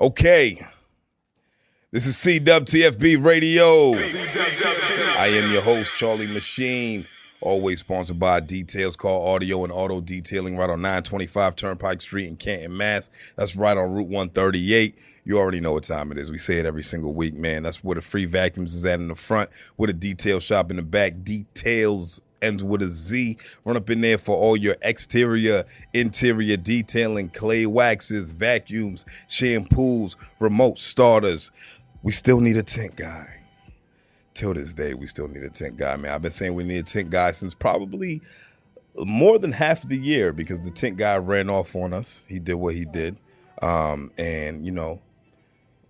Okay. This is CWTFB Radio. I am your host, Charlie MaSheen. Always sponsored by Details Call Audio and Auto Detailing right on 925 Turnpike Street in Canton, Mass. That's right on Route 138. You already know what time it is. We say it every single week, man. That's where the free vacuums is at in the front, with a detail shop in the back. Details ends with a Z. Run up in there for all your exterior, interior detailing, clay waxes, vacuums, shampoos, remote starters. We still need a tint guy. Till this day, we still need a tint guy, man. I've been saying we need a tint guy since probably more than half of the year because the tint guy ran off on us. He did what he did. And, you know,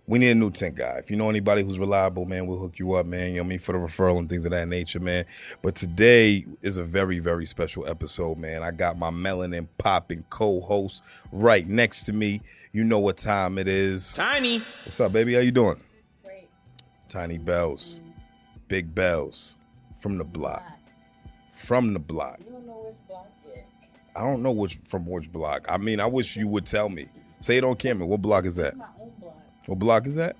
we need a new tint guy. If you know anybody who's reliable, man, we'll hook you up, man. You know what I mean? For the referral and things of that nature, man. But today is a very, very special episode, man. I got my melanin popping co-host right next to me. You know what time it is. Tiny. What's up, baby? How you doing? Great. Tiny Bellez. Big Bellez. From the block. From the block. You don't know which block yet. I don't know which block. I mean, I wish you would tell me. Say it on camera. What block is that? It's my own block. What block is that?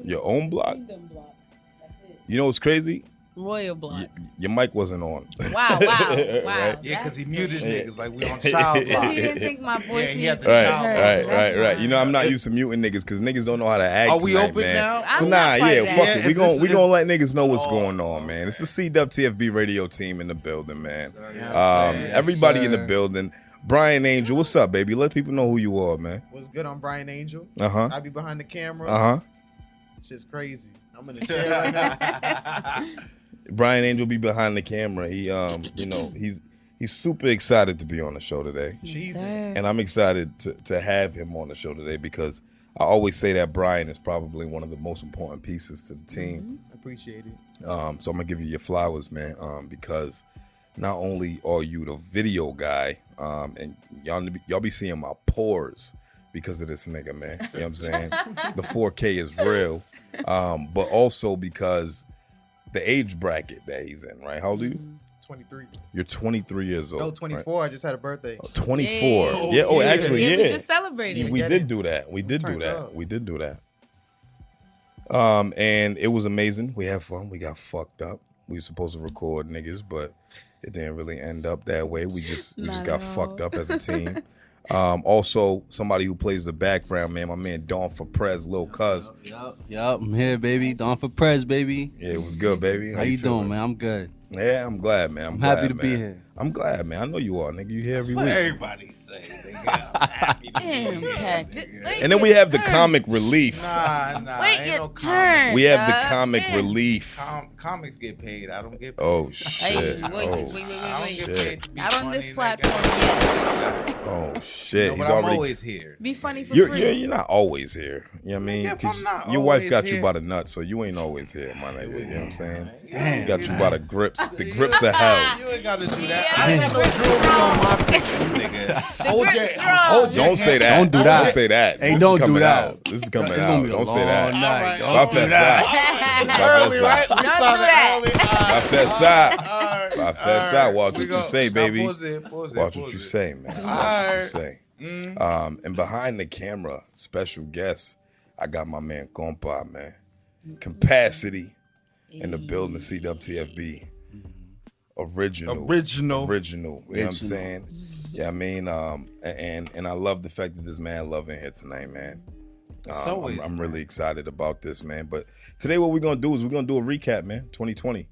Your own block? Kingdom block. That's it. You know what's crazy? Royal block. Your mic wasn't on. Wow. Right? Yeah, because he muted Yeah. niggas like we on child block. He didn't think my voice he needed had to to be child heard. block. That's Right. why. You know, I'm not used to muting niggas because niggas don't know how to act. Are we tonight, open man. now? So I'm not part of fuck that. it. Yeah, We is this- gonna let niggas know what's going on, man. It's the CWTFB radio team in the building, man. Everybody in the building. Bryan Angel, what's up, baby? Let people know who you are, man. What's good? I'm Bryan Angel. Uh-huh. I be behind the camera. Uh-huh. Shit's crazy. I'm in the chair right now. Bryan Angel be behind the camera. He you know, he's super excited to be on the show today. Cheesy. And I'm excited to have him on the show today because I always say that Bryan is probably one of the most important pieces to the team. Appreciate it. So I'm gonna give you your flowers, man, because not only are you the video guy, and y'all be seeing my pores because of this nigga, man. You know what I'm saying? The 4K is real, but also because the age bracket that he's in, right? How old are you? 23. You're 23 years old. No, 24. Right? I just had a birthday. 24. Yeah. Yeah. Oh, actually, Yeah, yeah. we just celebrated. We Get did it. do that. We did do Turned that. up. We did do that. And it was amazing. We had fun. We got fucked up. We were supposed to record niggas, but it didn't really end up that way. We just Not got at all. fucked up as a team. Also, somebody who plays the background, man, my man DonForPrez, Lil Cuz. Yup, I'm here, baby. DonForPrez, baby. Yeah, it was good, baby. How you doing, feeling? man? I'm good. Yeah, I'm glad, man. I'm glad, happy to be man. here. I'm glad, man. I know you are, nigga. You here every What week. everybody say, nigga. I'm happy to be Damn, here, Kash. nigga. Wait And then we your have the turn. comic relief. Nah, Wait ain't your no turn. We have the dog. comic Damn. relief. Comics get paid. I don't get paid. Oh, Hey, shit. wait, Oh, wait. I don't get shit. paid to be Not on this funny, platform nigga. yet. Oh, shit. No, He's but I'm already... always here. Be funny for You're free. you're not always here. You know what I mean? Nigga, if 'Cause I'm not your wife always got you here- by the nuts, so you ain't always here, my nigga. You know what I'm saying? Damn. She got you by the grips of hell. You ain't gotta do that. Yeah, I ain't the no grip's jewelry strong. on my face, nigga. Hold your, grip's strong. hold your Don't say hand. that. Don't do that. Don't say that. Hey, This is don't do coming that. out. This is coming It's out. gonna be a Don't long say that. night. Stop Don't do that that. Early, right? We Don't do started that. early. Stop that side. Stop that side. Watch We what go- you say, baby. Pause it. Watch what you say, man. Watch what you say. And behind the camera, special guest, I got my man Compa, man. Capacity in the building, CWTFB. Original. You know what I'm saying? Yeah, I mean, and I love the fact that this man loving here tonight, man. I'm really excited about this, man. But today what we're going to do is we're going to do a recap, man. 2020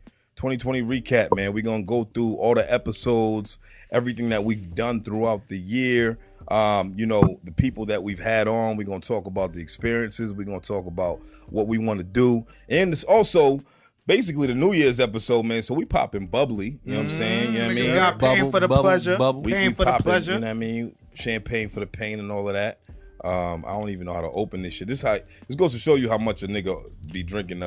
recap, man. We're going to go through all the episodes, everything that we've done throughout the year. You know, the people that we've had on. We're going to talk about the experiences. We're going to talk about what we want to do. And it's also basically the New Year's episode, man. So we popping bubbly. You know what I'm saying? You know what I mean? You got pain for the pleasure. We Pain for the popping, pleasure. You know what I mean? Champagne for the pain and all of that. I don't even know how to open this shit. This goes to show you how much a nigga be drinking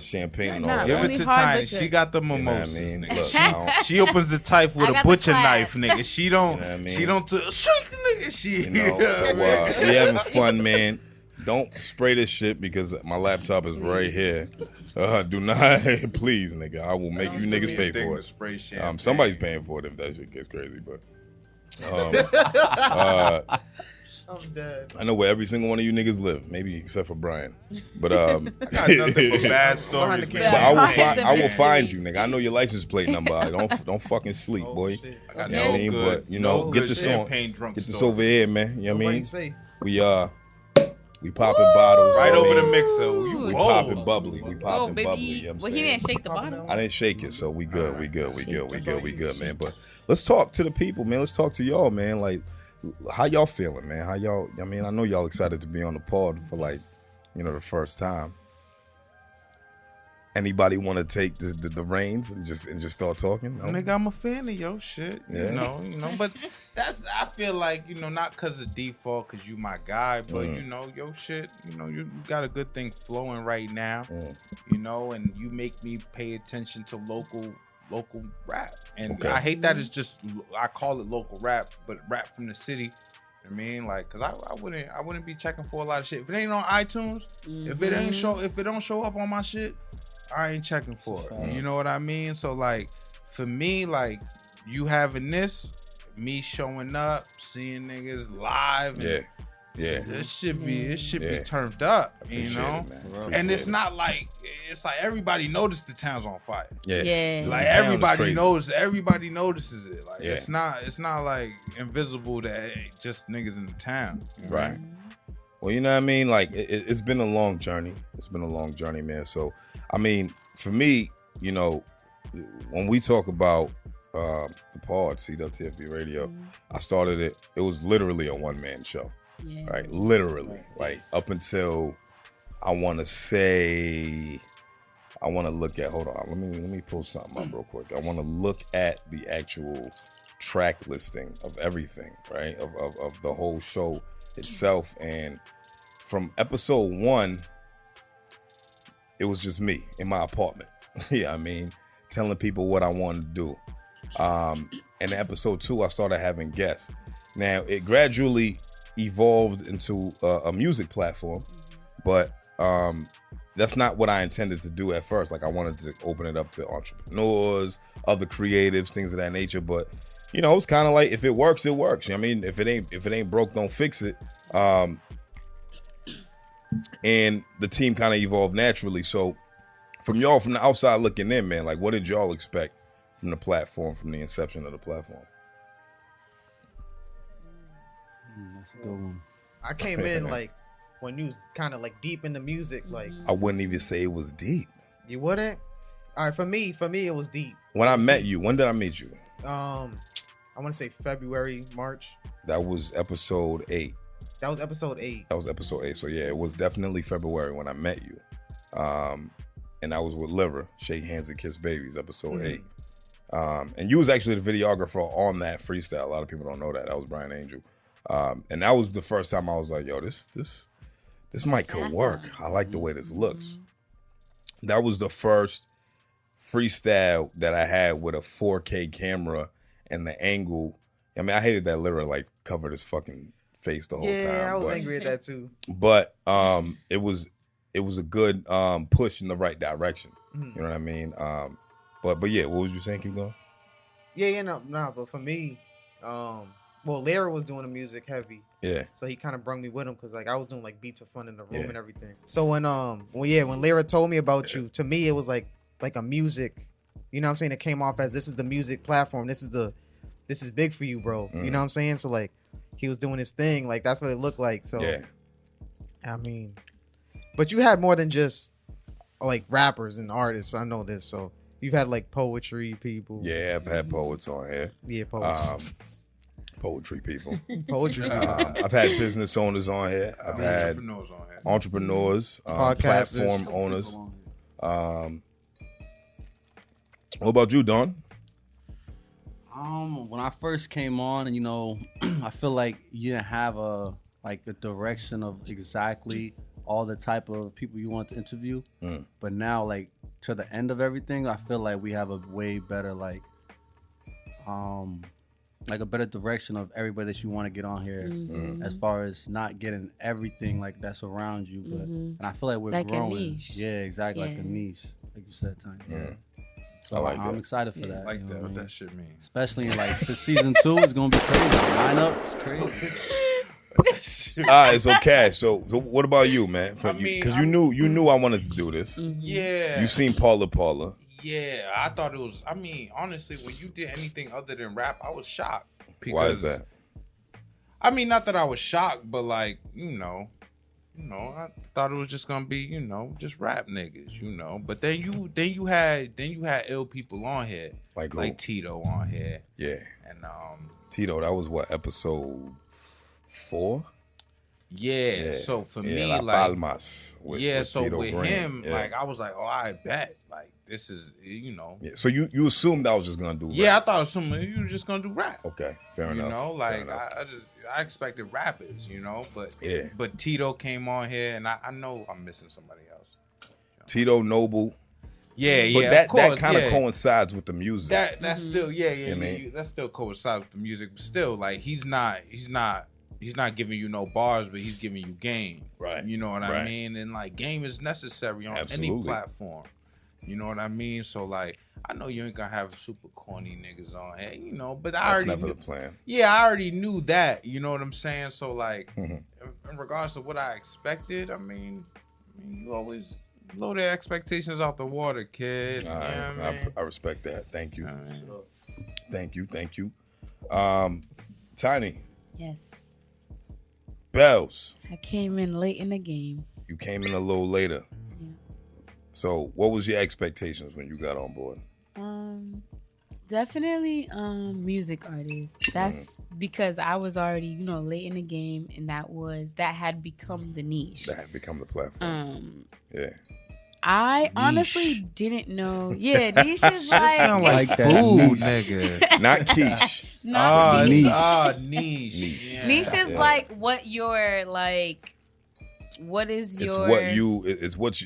champagne and all Nah, that. Give Only it to hard Tiny. liquor. She got the You know what I mimosas, mean? nigga. Look, I don't- She opens the knife with I a got the butcher class. knife, nigga. She don't. You know what I mean? She don't. Shake, nigga. She. you know, so we having fun, man. Don't spray this shit because my laptop is right here. Do not, please, nigga. I will make you niggas pay for it. Spray champagne. Somebody's paying for it if that shit gets crazy, but I'm dead. I know where every single one of you niggas live, maybe except for Bryan. But I got nothing but bad stories. Behind the man. But I will Yeah. find you, nigga. I know your license plate number. Don't fucking sleep, Oh, boy. shit. I got You know what I no mean? good, But, you know, no get good this on. champagne drunk Get this stories. over here, man. You know what I Nobody mean? safe. We popping bottles. Right you know over what I the mean? mixer. We We Whoa. popping bubbly. We Oh, popping baby. bubbly. You know what I'm Well, he saying? didn't shake the bottle. I didn't shake it, so we good. We good. We good. We That's good. all We you good, shake. man. But let's talk to the people, man. Let's talk to y'all, man. Like, how y'all feeling, man? How y'all? I mean, I know y'all excited to be on the pod for like, the first time. Anybody want to take the reins and just start talking? No? Nigga, I'm a fan of your shit. Yeah. You know, but I feel like, not because of default, because you my guy, but your shit, you got a good thing flowing right now, and you make me pay attention to local rap. And Okay. I hate that it's just, I call it local rap, but rap from the city. I mean, like, cause I wouldn't be checking for a lot of shit. If it ain't on iTunes, if it don't show up on my shit, I ain't checking for it. You know what I mean? So like, for me, like, you having this, me showing up, seeing niggas live, and Yeah. it should be Yeah. turned up, Appreciate it, man. And Appreciate it's it. not like everybody noticed the town's on fire. Yeah. Yeah. Like The town is everybody crazy. knows, everybody notices it. Like Yeah. it's not like invisible that just niggas in the town. You know? Right. Well, you know what I mean? Like, it's been a long journey. It's been a long journey, man. So, I mean, for me, when we talk about the pod, CWTFB Radio, I started it. It was literally a one-man show, Yeah. right? Literally. Like, up until, I want to look at, hold on, let me pull something up real quick. I want to look at the actual track listing of everything, right? Of the whole show itself. And from episode 1, it was just me in my apartment. Yeah, I mean, telling people what I wanted to do. And in episode 2, I started having guests. Now, it gradually evolved into a music platform, but that's not what I intended to do at first. Like, I wanted to open it up to entrepreneurs, other creatives, things of that nature. But it's kind of like, if it works, it works. You know what I mean? If it ain't broke, don't fix it. And the team kind of evolved naturally. So from y'all, from the outside looking in, man, like, what did y'all expect from the platform, from the inception of the platform? That's a good one. I came in like when you was kind of like deep in the music. Like, I wouldn't even say it was deep. you wouldn't? All right, for me, it was deep. When I met you, when did I meet you? I want to say February, March. That was episode 8. That was episode 8. That was episode 8. So yeah, it was definitely February when I met you. And I was with Liver, Shake Hands and Kiss Babies, episode 8. And you was actually the videographer on that freestyle. A lot of people don't know that. That was Bryan Angel. And that was the first time I was like, yo, this might could work. I like the way this looks. That was the first freestyle that I had with a 4K camera and the angle. I mean, I hated that Liver like covered his fucking face the whole time. Yeah, I was but, angry at that too. But it was a good push in the right direction. You know what I mean? But yeah, what was you saying? Keep going. Yeah, no, but for me, Larry was doing the music heavy. Yeah. So he kind of brought me with him because like I was doing like beats for fun in the room Yeah. and everything. So when Lyra told me about you, to me it was like a music, you know what I'm saying? It came off as, this is the music platform. This is big for you, bro. You know what I'm saying? So like he was doing his thing, like that's what it looked like. So Yeah. I mean, but you had more than just like rappers and artists. I know this. So you've had like poetry people. Yeah, I've had poets on here. Yeah, poets. Poetry people. Poetry. I've had business owners on here. I've had Entrepreneurs on here. entrepreneurs, Podcasters. platform owners. What about you, Don? When I first came on, and I feel like you didn't have a direction of exactly all the type of people you want to interview. But now, like, to the end of everything, I feel like we have a way better a better direction of everybody that you want to get on here, as far as not getting everything like that's around you, but and I feel like we're Like a growing. niche. Yeah, exactly, like a Yeah. niche, like you said, Tanya. Yeah. So I like I'm that. excited for that. Like you know that, what I what mean? that shit means. Especially in for season 2, it's gonna be crazy. Lineup is crazy. All right, so Kash. So what about you, man? Because you knew I wanted to do this. Yeah. You seen Paula. Yeah, I thought it was. I mean, honestly, when you did anything other than rap, I was shocked. Why is that? I mean, not that I was shocked, but like, I thought it was just gonna be, just rap niggas, But then you had ill people on here, like Tito on here. Yeah. And Tito, that was what, episode 4? Yeah. So for me, La like Palmas. With so Tito with Green. him, Yeah. like I was like, oh, I bet, like this is, Yeah. So you assumed I was just gonna do rap. Yeah, I thought you were just gonna do rap. Okay, fair enough. Like I expected rappers, but Tito came on here, and I know I'm missing somebody else. Tito, Noble. Yeah, but of course, that kind of coincides with the music. That's still that still coincides with the music. But still, like he's not giving you no bars, but he's giving you game. Right. You know what I mean? And like game is necessary on any platform. You know what I mean? So like I know you ain't gonna have super corny niggas on here, but I already never knew, the plan. Yeah, I already knew that. You know what I'm saying? So like in regards to what I expected, I mean you always blow their expectations out the water, kid. I respect that. Thank you. Thank you. Tiny. Yes. Bellez. I came in late in the game. You came in a little later. Yeah. So what was your expectations when you got on board? Definitely music artists. That's because I was already, late in the game, and that had become the niche. That had become the platform. Yeah. I honestly didn't know. Yeah, niche is like sound like food, nigga. Not quiche. Not niche. Niche. Yeah. Niche is like what you're like. What is your? It's what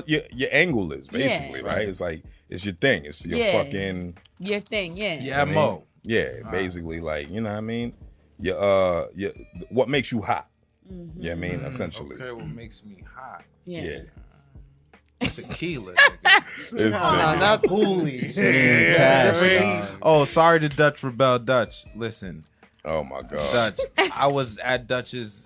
your angle is basically, right? It's like it's your thing. It's your fucking your thing. Yeah. Yeah, Mo. Yeah, basically, like you know what I mean. Your what makes you hot? Mm-hmm. Yeah, I mean essentially. Okay, what makes me hot? Yeah. Tequila. Nigga. Not Pooley. Oh, sorry to Dutch Rebel Dutch. Listen. Oh my God. Dutch. I was at Dutch's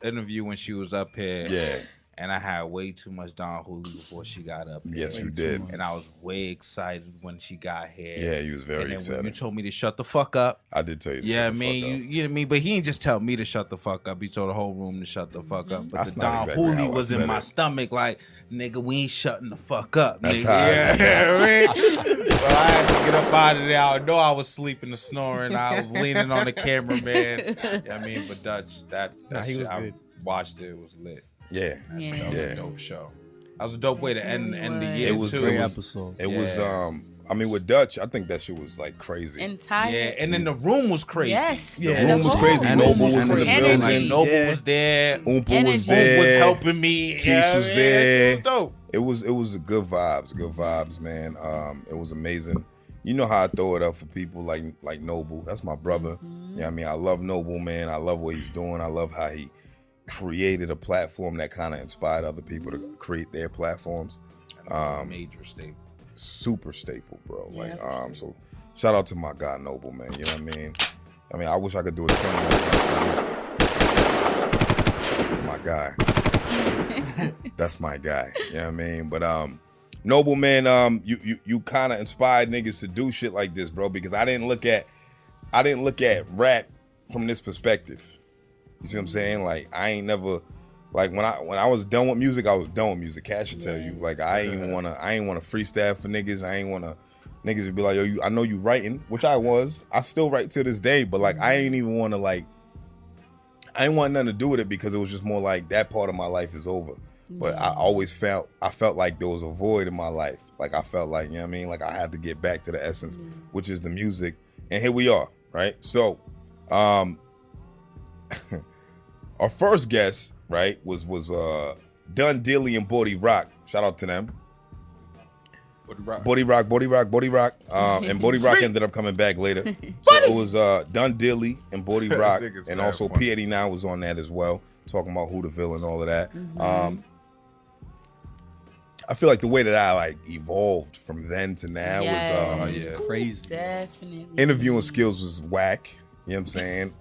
interview when she was up here. Yeah. And I had way too much Don Julio before she got up here. Yes, you did. And I was way excited when she got here. Yeah, you was very excited. When you told me to shut the fuck up. I did tell you to shut shut the fuck up. you know what I mean? But he didn't just tell me to shut the fuck up. He told the whole room to shut the fuck up. But That's the not Don exactly Julio how I was in said my it. stomach like, nigga, we ain't shutting the fuck up. That's nigga. how Yeah, So I had to get up out of there. I know I was sleeping and snoring. I was leaning on the cameraman. You know what I mean? But Dutch, that he shit, was I good. watched it. It was lit. Yeah. That was a dope show. That was a dope way to end the year. It was too. Great episode. It was I mean with Dutch, I think that shit was like crazy. Entire. Yeah, and then the room was crazy. Yes. The room was whole- crazy. Noble was in the Energy. building. Like, Noble was there. Oompa Energy. was Boom was there. helping me. Keith was there. It was dope. It was good vibes, man. It was amazing. You know how I throw it up for people like Noble. That's my brother. Yeah, I mean I love Noble, man. I love what he's doing. I love how he created a platform that kind of inspired other people to create their platforms. Major staple. Super staple, bro. Like so shout out to my guy Noble, man. You know what I mean? I wish I could do a thing like that. My guy. That's my guy. You know what I mean? But Noble, man, you kind of inspired niggas to do shit like this, bro, because I didn't look at rap from this perspective. You see what I'm saying? Like I ain't never like when I was done with music, I was done with music. Cash should tell you. Like I ain't wanna freestyle for niggas. I ain't wanna niggas would be like, yo, I know you writing, which I was. I still write to this day, but like I ain't even wanna I ain't want nothing to do with it because it was just more like that part of my life is over. But I always felt like there was a void in my life. Like I felt like, you know what I mean? Like I had to get back to the essence, which is the music. And here we are, right? So our first guest, right, was Dun Dilly and Body Rock. Shout out to them. Body Rock. And Body Rock ended up coming back later. So it was Dun Dilly and Body Rock, and also P89 was on that as well, talking about who the villain and all of that. I feel like the way that I like evolved from then to now was crazy. Definitely. interviewing skills was whack. You know what I'm saying?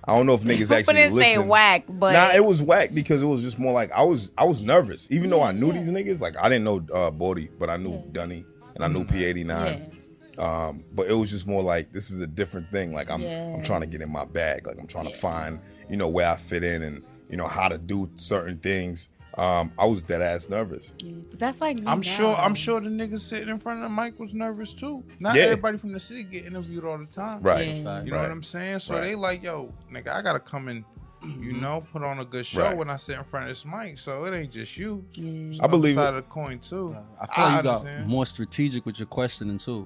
I don't know if niggas I actually didn't say listen. whack, but Nah, it was whack because it was just more like I was nervous. Even though I knew these niggas, like I didn't know Bodie, but I knew Dunny and I knew P89. But it was just more like this is a different thing. Like I'm trying to get in my bag. Like I'm trying to find, you know, where I fit in and, you know, how to do certain things. I was dead ass nervous. That's like me I'm now. sure the niggas sitting in front of the mic was nervous too. Not Yeah. everybody from the city get interviewed all the time. Right. Yeah. You know what I'm saying? So they like, yo, nigga, I gotta come and, you know, put on a good show Right. when I sit in front of this mic. So it ain't just you. It's I believe the other it. side of the coin too. I feel like you got understand. more strategic with your questioning too.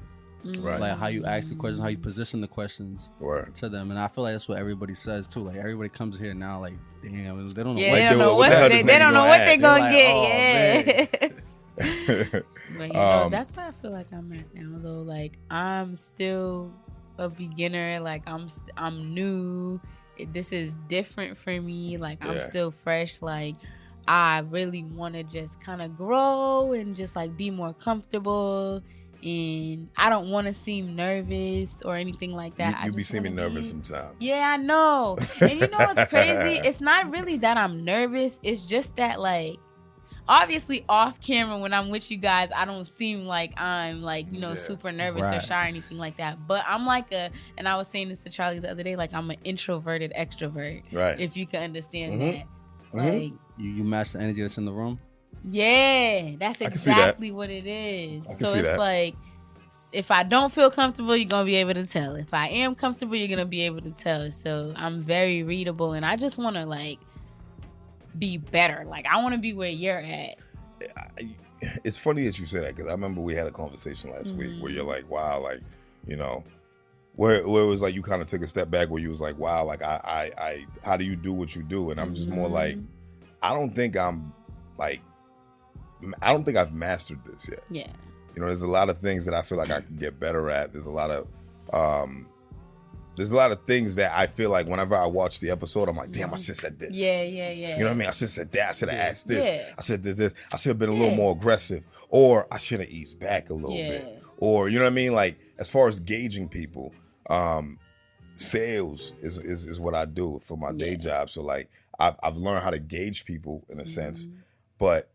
Right. Like how you ask the questions, how you position the questions Word. to them, and I feel like that's what everybberry says too. Like everybody comes here now, like damn, they don't know. Yeah, what they to don't do. know what the hell what this they nigga don't know gonna what they ask? gonna They're get. like, Yeah. But you know, that's where I feel like I'm at now, though. Like I'm still a beginner. Like I'm new. This is different for me. Like I'm still fresh. Like I really want to just kind of grow and just like be more comfortable. And I don't want to seem nervous or anything like that. You I be just seeming wanna nervous be- sometimes. Yeah, I know. And you know what's crazy? It's not really that I'm nervous. It's just that, like, obviously off camera when I'm with you guys, I don't seem like I'm like, you know, super nervous or Right. shy or anything like that. But I'm like and I was saying this to Charlie the other day, like I'm an introverted extrovert. Right. If you can understand Mhm. that. Mhm. Like, You match the energy that's in the room. yeah, that's I can see that. exactly what it is. I can So see it's that. like, if I don't feel comfortable, you're going to be able to tell. If I am comfortable, you're going to be able to tell. So I'm very readable, and I just want to, like, be better. Like, I want to be where you're at. It's funny that you say that because I remember we had a conversation last week where you're like, wow, like, you know, where it was like you kind of took a step back where you was like, wow, like I how do you do what you do? And I'm just more like, I don't think I've mastered this yet. Yeah. You know, there's a lot of things that I feel like I can get better at. There's a lot of things that I feel like whenever I watch the episode, I'm like, damn, I should have said this. Yeah. You know what I mean? I should have said that. I should have asked this. Yeah. I should have did this. I should have been a little more aggressive. Or I should have eased back a little bit. Or, you know what I mean? Like, as far as gauging people, sales is what I do for my day job. So, like, I've learned how to gauge people in a sense. But,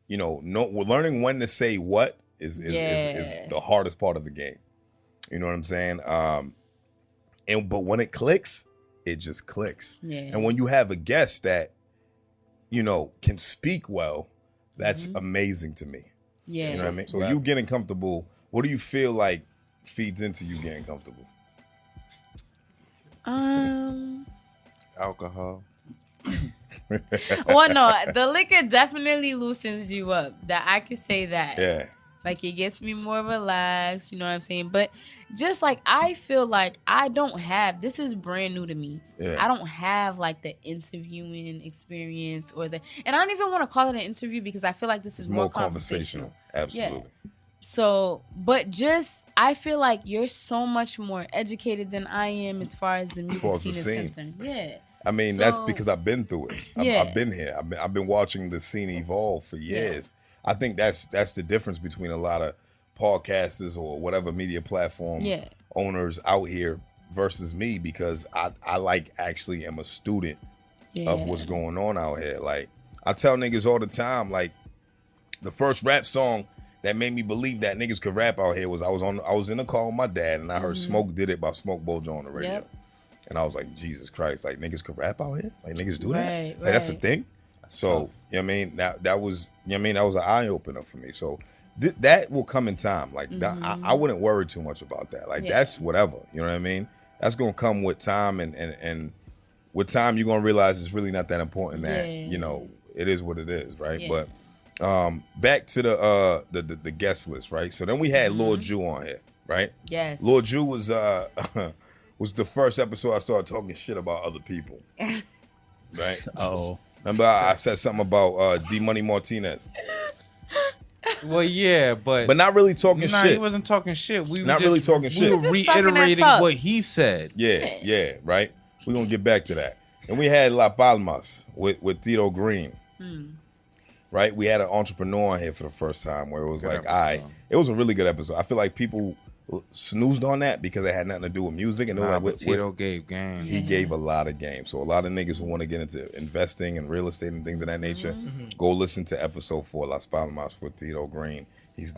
you know, learning when to say what is the hardest part of the game. You know what I'm saying? But when it clicks, it just clicks. Yeah. And when you have a guest that, you know, can speak well, that's amazing to me. Yeah. You know what I mean? So you getting comfortable, what do you feel like feeds into you getting comfortable? Alcohol. Well, no, the liquor definitely loosens you up. That I can say that. Yeah. Like, it gets me more relaxed, you know what I'm saying? But just like, I feel like this is brand new to me. Yeah. I don't have like the interviewing experience and I don't even want to call it an interview because I feel like this is more conversational. Absolutely. Yeah. So, but I feel like you're so much more educated than I am as far as the music far as scene the is scene. concerned. Yeah. I mean, that's because I've been through it. I've been here. I've been watching the scene evolve for years. I think that's the difference between a lot of podcasters or whatever media platform owners out here versus me, because I like actually am a student of what's going on out here. Like, I tell niggas all the time, like, the first rap song that made me believe that niggas could rap out here was I was in a car with my dad and I heard Smoke Did It by Smoke Bojo on the radio. Yep. And I was like, Jesus Christ, like, niggas could rap out here? Like, niggas do that? Right, Like, that's a right. thing? So, you know what I mean? That was, you know what I mean? That was an eye-opener for me. So, that will come in time. Like, I wouldn't worry too much about that. Like, that's whatever. You know what I mean? That's going to come with time. And with time, you're going to realize it's really not that important that, you know, it is what it is, right? Yeah. But back to the guest list, right? So, then we had Lord Jew on here, right? Yes. Lord Jew was the first episode I started talking shit about other people. Right? Oh, Remember I said something about D Money Martinez. Well, yeah, but But not really talking nah, shit. he wasn't talking shit. We Not were really just, talking We shit. were Just talking that reiterating talk. what he said. Yeah, right? We're gonna get back to that. And we had La Palmas with Tito Green. Right? We had an entrepreneur on here for the first time where it was Good like, episode. it was a really good episode. I feel like people snoozed on that because it had nothing to do with music. And they were like, Tito gave game. He gave a lot of game. So a lot of niggas who want to get into investing and real estate and things of that nature, go listen to episode 4, Las Palmas with Tito Green. He's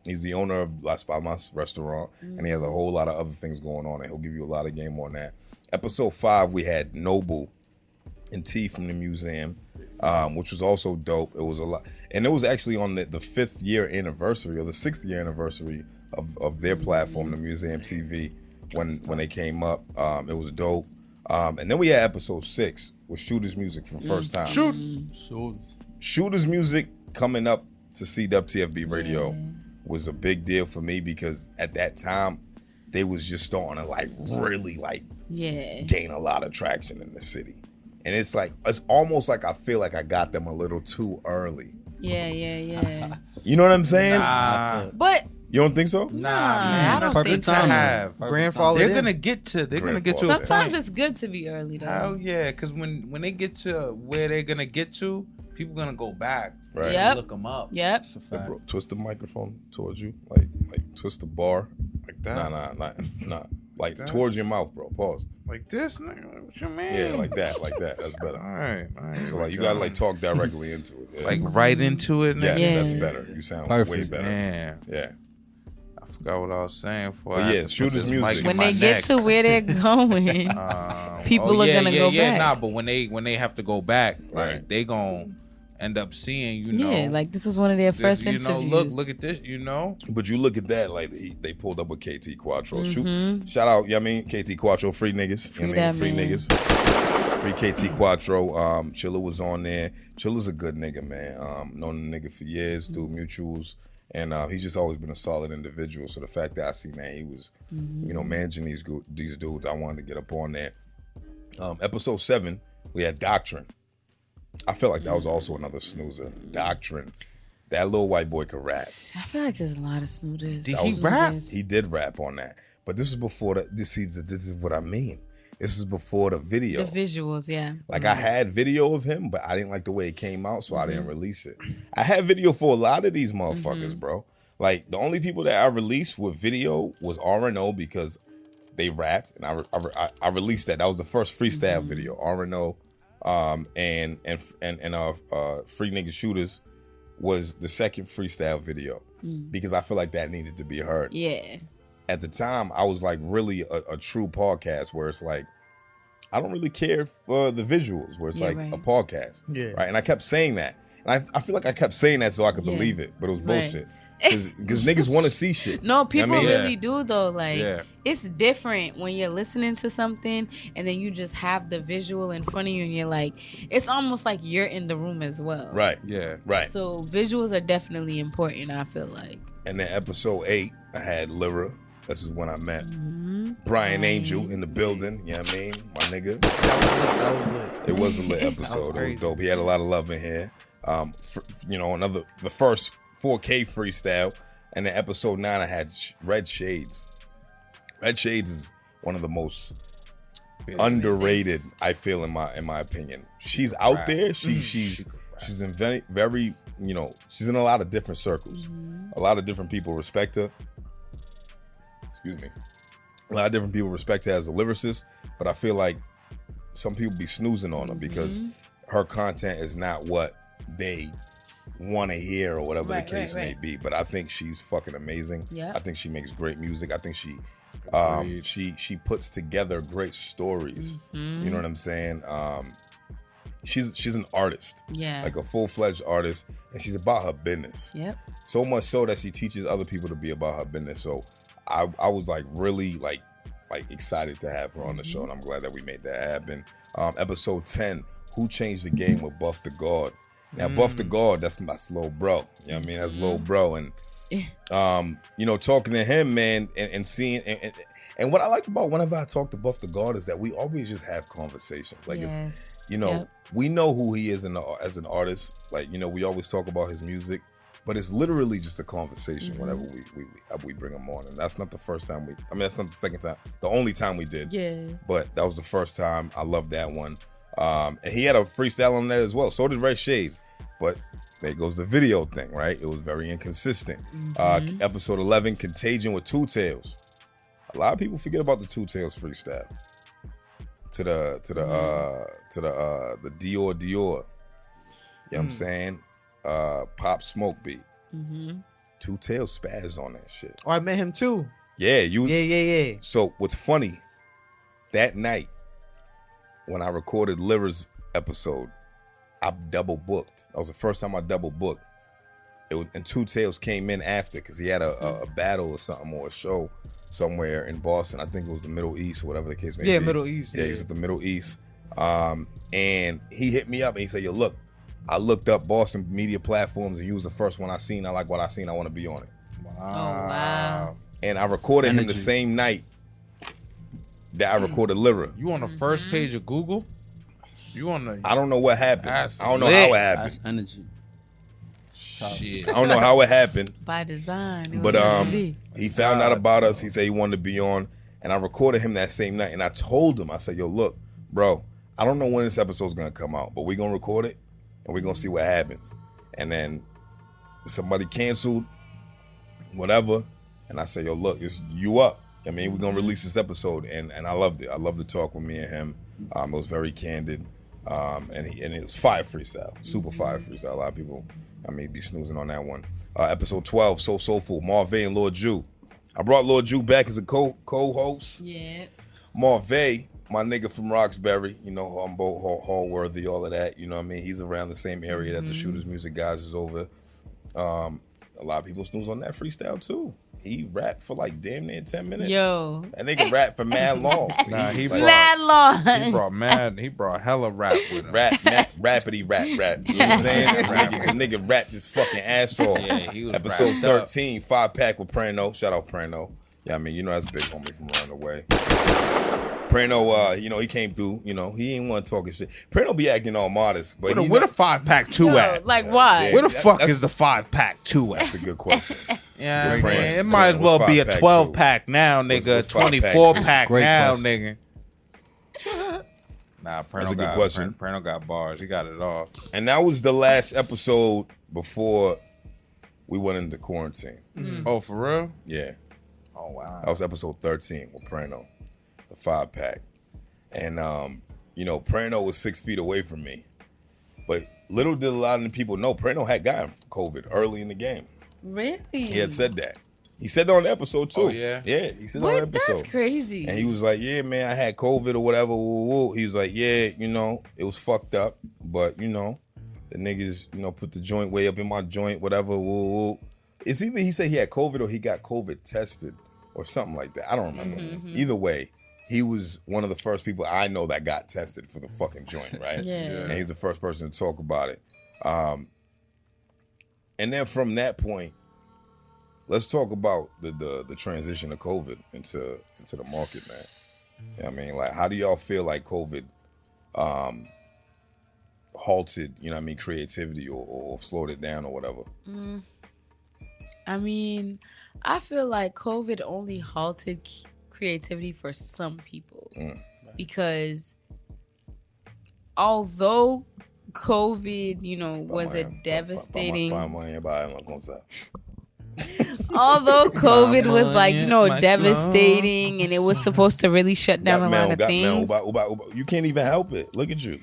he's the owner of Las Palmas restaurant, and he has a whole lot of other things going on, and he'll give you a lot of game on that. Episode 5, we had Noble and T from the museum, which was also dope. It was a lot, and it was actually on the 5th year anniversary or the 6th year anniversary of their platform, the Museum TV, when they came up. It was dope. And then we had episode 6 with Shooter's Music for the first time. Shooter's Music coming up to CWTFB Radio was a big deal for me because at that time they was just starting to like really like gain a lot of traction in the city. And it's like, it's almost like I feel like I got them a little too early. Yeah. You know what I'm saying? But you don't think so? Nah, man. I don't Perfect think so. time. Grandfather. They're gonna get to. They're gonna get to. Sometimes a point. it's good to be early though. Hell yeah, because when they get to where they're gonna get to, people gonna go back. Right. Yep. Look them up. Yep. It's a fact. Bro, twist the microphone towards you, like twist the bar. Like that. Nah. Like towards your mouth, bro. Pause. Like this, nigga. What you mean? Yeah, like that. That's better. All right. So like you gotta like talk directly into it. Yeah. like right into it. Yes, Nigga. Yeah. that's better. You sound Perfect. way better. Man, Yeah. I forgot what I was saying. But yeah, Shooter's Music. When they get to where they're going, people are gonna go back. Nah, but when they have to go back, Right. like they gonna end up seeing, you know. Yeah, like this was one of their first you know, interviews. look at this, you know. But you look at that, like they pulled up with KT Quattro. Shout out, you know what I mean? KT Quattro, free niggas. Free You know what I mean? that Free man. niggas. Free KT Quattro. Chilla was on there. Chilla's a good nigga, man. Known the nigga for years, do mutuals. And he's just always been a solid individual. So the fact that I see, man, he was, you know, managing these dudes, I wanted to get up on there. Episode 7, we had Doctrine. I feel like that was also another snoozer. Doctrine. That little white boy could rap. I feel like there's a lot of snooters. Did he rap? He did rap on that. But this is before this is what I mean. This is before the video. The visuals, yeah. Like I had video of him, but I didn't like the way it came out, so I didn't release it. I had video for a lot of these motherfuckers, bro. Like the only people that I released with video was R&O because they rapped, and I released that. That was the first freestyle video. R&O, and Free Nigga Shooters was the second freestyle video because I feel like that needed to be heard. Yeah. At the time, I was like really a true podcast where it's like, I don't really care for the visuals, where it's like right. a podcast. Yeah. Right. And I kept saying that. And I feel like I kept saying that so I could believe it, but it was bullshit. Because niggas want to see shit. No, people You know what I mean? really do though. Like Yeah. it's different when you're listening to something and then you just have the visual in front of you and you're like, it's almost like you're in the room as well. Right. Yeah. Right. So visuals are definitely important, I feel like. And then episode 8, I had Lyra. This is when I met Bryan Angel in the building. You know what I mean? My nigga. That was lit. It was a lit episode. It was crazy. dope. He had a lot of love in here. You know, the first 4K freestyle, and then episode 9 I had Red Shades. Red Shades is one of the most underrated, I feel, in my opinion. She's out there. She's in very, you know, she's in a lot of different circles. A lot of different people respect her. Excuse me. A lot of different people respect her as a lyricist, but I feel like some people be snoozing on her because her content is not what they want to hear or whatever the case may be. But I think she's fucking amazing. Yeah. I think she makes great music. I think she puts together great stories. You know what I'm saying? She's an artist. Yeah. Like a full-fledged artist, and she's about her business. Yep. So much so that she teaches other people to be about her business. So I was like really like excited to have her on the show, and I'm glad that we made that happen. Episode 10, Who Changed the Game with Buff the God. Now Buff the God, that's my little bro. You know what I mean? That's little bro. And you know, talking to him, man, and seeing and what I like about whenever I talk to Buff the God is that we always just have conversations. Like it's, you know, we know who he is as an artist. Like, you know, we always talk about his music. But it's literally just a conversation whenever we bring him on. And that's not the first time that's not the second time. The only time we did. Yeah. But that was the first time. I loved that one. And he had a freestyle on that as well. So did Red Shades. But there goes the video thing, right? It was very inconsistent. Episode 11, Contagion with Two Tails. A lot of people forget about the Two Tails freestyle. To the Dior. You know what I'm saying? Pop Smoke beat. Two Tails spazzed on that shit. Oh, I met him too. Yeah, Yeah. So what's funny, that night when I recorded Lyra's episode, I double booked. That was the first time I double booked. And Two Tails came in after because he had a battle or something or a show somewhere in Boston. I think it was the Middle East or whatever the case may be. Yeah, Middle East. Yeah, he was at the Middle East. And he hit me up and he said, yo, look, I looked up Boston media platforms and you was the first one I seen. I like what I seen. I want to be on it. Oh, wow. And I recorded him the same night that I recorded Lyra. You on the first page of Google? You on the? I don't know what happened. That's I don't know lit. how it happened. That's energy. Shit. I don't know how it happened. By design. But he found out about us. He said he wanted to be on, and I recorded him that same night. And I told him, I said, "Yo, look, bro, I don't know when this episode's gonna come out, but we're gonna record it, and we're gonna see what happens." And then somebody canceled, whatever, and I said, "Yo, look, it's you up. I mean, we're gonna release this episode," and I loved it. I loved the talk with me and him. It was very candid, and it was fire freestyle, super fire freestyle. A lot of people, be snoozing on that one. Episode 12, So Soulful, Marvay and Lord Jew. I brought Lord Jew back as a co-host. Yeah. Marvay, my nigga from Roxbury, Humboldt, Hallworthy, all of that. You know what I mean? He's around the same area that the Shooters Music guys is over. A lot of people snooze on that freestyle too. He rapped for like damn near 10 minutes. Yo. That nigga rapped for mad long. Nah, he Mad long. He brought hella rap with him. Rappity rap. You know what I'm saying? The nigga rapped his fucking ass off. Yeah, he was Episode rapped 13, 5-pack with Prano. Shout out Prano. Yeah, that's big homie from around the way. Prano, he came through. He ain't want to talk his shit. Prano be acting all modest, but Where the 5-pack 2 at? Like, why? Where the fuck is the 5-pack 2 at? That's a good question. Yeah, Great man. question. It might as well be a 12-pack now, nigga. What's 24-pack Great now, question. nigga. Nah, That's a good question. Prano got bars. He got it all. And that was the last episode before we went into quarantine. Oh, for real? Yeah. Oh, wow. That was episode 13 with Prano, the 5-pack. And, Prano was 6 feet away from me. But little did a lot of the people know, Prano had gotten COVID early in the game. Really? He had said that. He said that on the episode, too. Oh, yeah? Yeah, he said that on the episode. That's crazy. And he was like, yeah, man, I had COVID or whatever. Woo, woo. He was like, yeah, it was fucked up. But, the niggas, put the joint way up in my joint, whatever. Woo, woo. It's either he said he had COVID or he got COVID tested or something like that. I don't remember. Either way, he was one of the first people I know that got tested for the fucking joint, right? Yeah. And he was the first person to talk about it. And then from that point, let's talk about the transition of COVID into the market, man. You know what I mean? Like, how do y'all feel like COVID halted, creativity or slowed it down or whatever? I feel like COVID only halted creativity for some people. Because although COVID, was a devastating... Although COVID was like, devastating and it was supposed to really shut down a lot of things. You can't even help it. Look at you.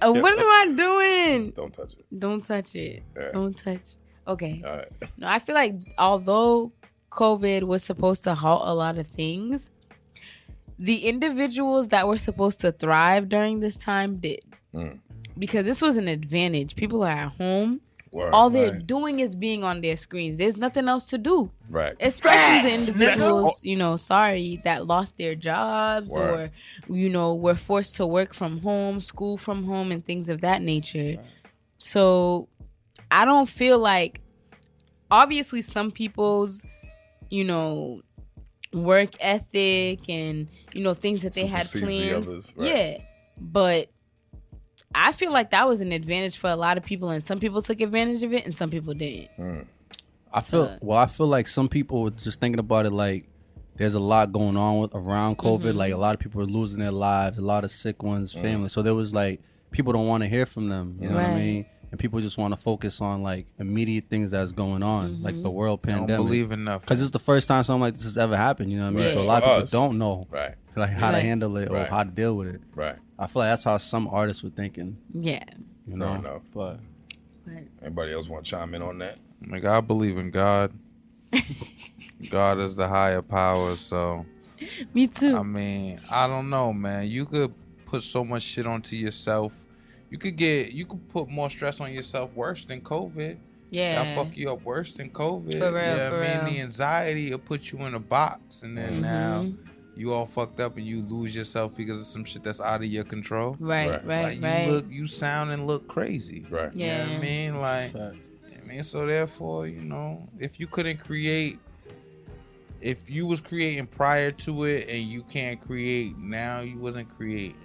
What am I doing? Don't touch it. Don't touch it. Yeah. Don't touch. Okay. All right. No, I feel like although COVID was supposed to halt a lot of things, the individuals that were supposed to thrive during this time did. Because this was an advantage. People are at home. Word. All they're doing is being on their screens. There's nothing else to do. Right. Especially the individuals, that lost their jobs Word. or, were forced to work from home, school from home, and things of that nature. So I don't feel like, obviously some people's, work ethic and, things that they had planned. Others, right. Yeah. But I feel like that was an advantage for a lot of people, and some people took advantage of it and some people didn't. I feel like some people were just thinking about it like there's a lot going on around COVID. Like a lot of people are losing their lives, a lot of sick ones, family. So there was like people don't want to hear from them. You know what I mean? and people just want to focus on like immediate things that's going on, like the world pandemic. Don't believe enough. Because it's the first time something like this has ever happened. You know what I mean? Right. So a lot of For people us. don't know like how to handle it or Right. how to deal with it. Right. I feel like that's how some artists were thinking. Yeah. You Fair know, enough. but Anybody else want to chime in on that? Like, I believe in God. God is the higher power, so Me too. I mean, I don't know, man. You could put so much shit onto yourself. You could put more stress on yourself worse than COVID. yeah. That'll fuck you up worse than COVID. For real, yeah, for I mean, real. the anxiety will put you in a box, and then now you all fucked up and you lose yourself because of some shit that's out of your control. Right. Like you sound and look crazy. Right. You know what I Yeah. mean? Like, fact. I mean, so therefore, you know, if you was creating prior to it and you can't create now, you wasn't creating.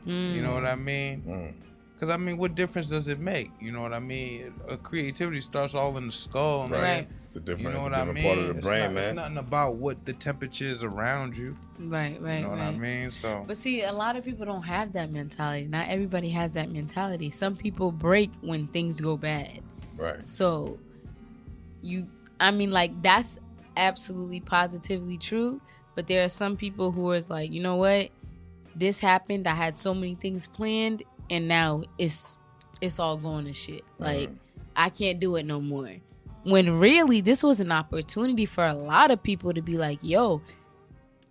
You know what I mean? Because, I mean, what difference does it make? You know what I mean? Creativity starts all in the skull. Right. It's a different, You know it's what a I different mean? part of the brain, It's man. nothing about what the temperature is around you. Right. You know what I mean? So, But see, a lot of people don't have that mentality. Not everybody has that mentality. Some people break when things go bad. Right. So, that's absolutely positively true. But there are some people who is like, you know what? This happened. I had so many things planned, and now it's all going to shit. Like, I can't do it no more. When really, this was an opportunity for a lot of people to be like, yo,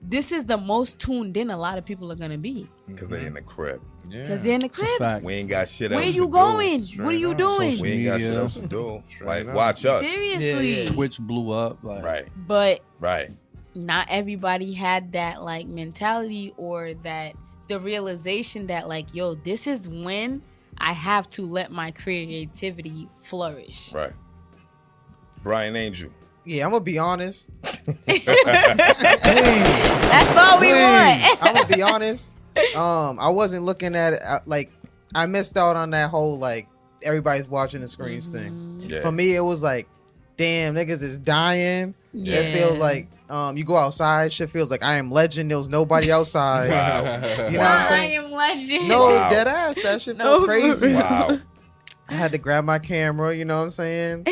this is the most tuned in a lot of people are going to be. Because they in the crib. yeah. Because they're in the It's a crib. fact. We ain't got shit else Where to you do. going? Straight What are you up. doing? Social We ain't got shit media. else to do. Like, up. watch us. Seriously. Twitch blew up. Like, Right. But Right. not everybody had that like mentality or that the realization that like, yo, this is when I have to let my creativity flourish. Right. Brian Angel. Yeah, I'm gonna be honest. That's all we want. I'm gonna be honest. I wasn't looking at it like I missed out on that whole like everybody's watching the screens thing. Yeah. For me, it was like, damn, niggas is dying. Yeah. It feels like you go outside, shit feels like I Am Legend. There was nobody outside. Wow. You know what I'm I saying? am legend. No, Wow. dead ass. That shit No, felt for crazy. real. Wow. I had to grab my camera. You know what I'm saying?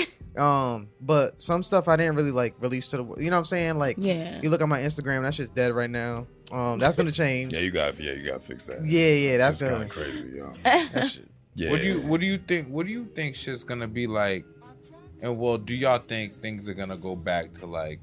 But some stuff I didn't really like release to the world. You know what I'm saying? Like, Yeah. you look at my Instagram, that shit's dead right now. That's gonna change. Yeah, you got to fix that. Yeah, that's kind gonna of crazy, yo. that shit. Yeah. What do you think shit's gonna be like? And well, do y'all think things are gonna go back to like,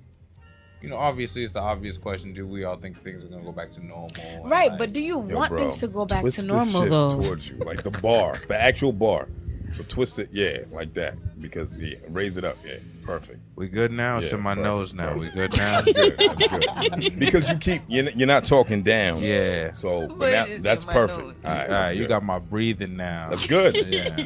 you know, obviously it's the obvious question. Do we all think things are gonna go back to normal? And, Right, like, but do you Yo, want bro, things to go back twist to this normal shit though? towards you, like the bar, the actual bar. So twist it, yeah, like that. Because raise it up, yeah, perfect. we good now? Yeah, It's in my perfect, nose now. perfect. We good now? That's good. Because you're not talking down. Yeah. So But but now, it's that's in my perfect. nose. All right, All right, that's you good. got my breathing now. That's good. Yeah.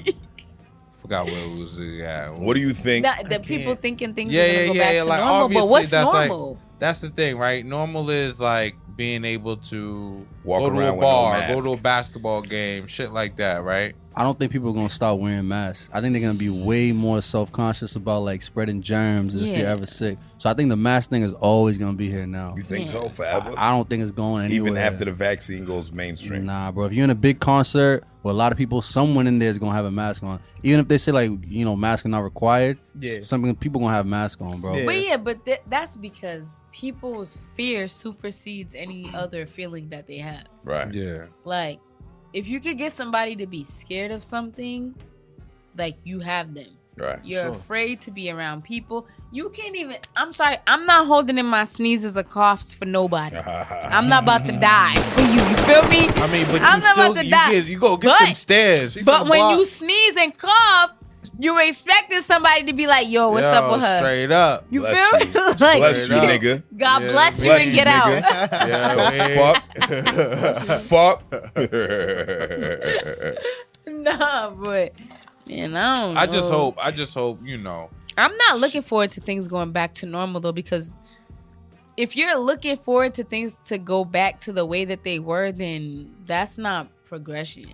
Forgot where it was at. What do you think? The people thinking things Yeah, are gonna go back to like normal, obviously but what's that's normal? like that's the thing, right? Normal is like being able to Walk go to around a with no bar, mask. go to a basketball game, shit like that, right? I don't think people are gonna start wearing masks. I think they're gonna be way more self-conscious about like spreading germs if Yeah. you're ever sick. So I think the mask thing is always gonna be here now. You think Yeah. so forever? I don't think it's going anywhere. Even after the vaccine goes mainstream. Nah, bro. If you're in a big concert with a lot of people, someone in there is gonna have a mask on. Even if they say like, you know, masks are not required. Yeah. Some people gonna have masks on, bro. Yeah. But that's because people's fear supersedes any other feeling that they have. Right. Yeah. Like, if you could get somebody to be scared of something, like you have them. Right. You're afraid to be around people. You can't even. I'm sorry. I'm not holding in my sneezes or coughs for nobody. I'm not about to die for you. You feel me? I mean, but I'm you not still about to die. you go get But- them stairs. But when you sneeze and cough, you're expecting somebody to be like, "Yo, what's up with her?" Straight up. You Bless feel you. me? Like, Bless you, Straight up. nigga. God Yeah. bless you Bless and you, get out. Yeah, fuck. Nah, but man, I don't know. I just hope, you know. I'm not looking forward to things going back to normal though, because if you're looking forward to things to go back to the way that they were, then that's not progression.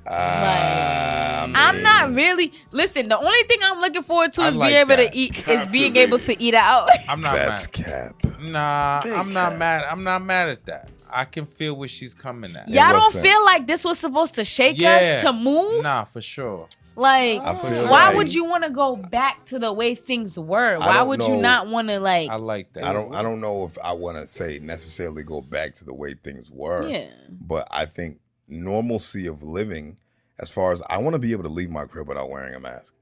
I'm not really. Listen, the only thing I'm looking forward to I is like being able that. to eat. Is being able to eat out. I'm not That's mad. cap. Nah, Big I'm not cat. mad. I'm not mad at that. I can feel where she's coming at. Y'all don't sense? feel like this was supposed to shake us to move? Nah, for sure. Like, I feel why like- would you want to go back to the way things were? I Why don't would you know. not want to like? I like that. I don't know if I want to say necessarily go back to the way things were. Yeah. But I think normalcy of living, as far as I want to be able to leave my crib without wearing a mask.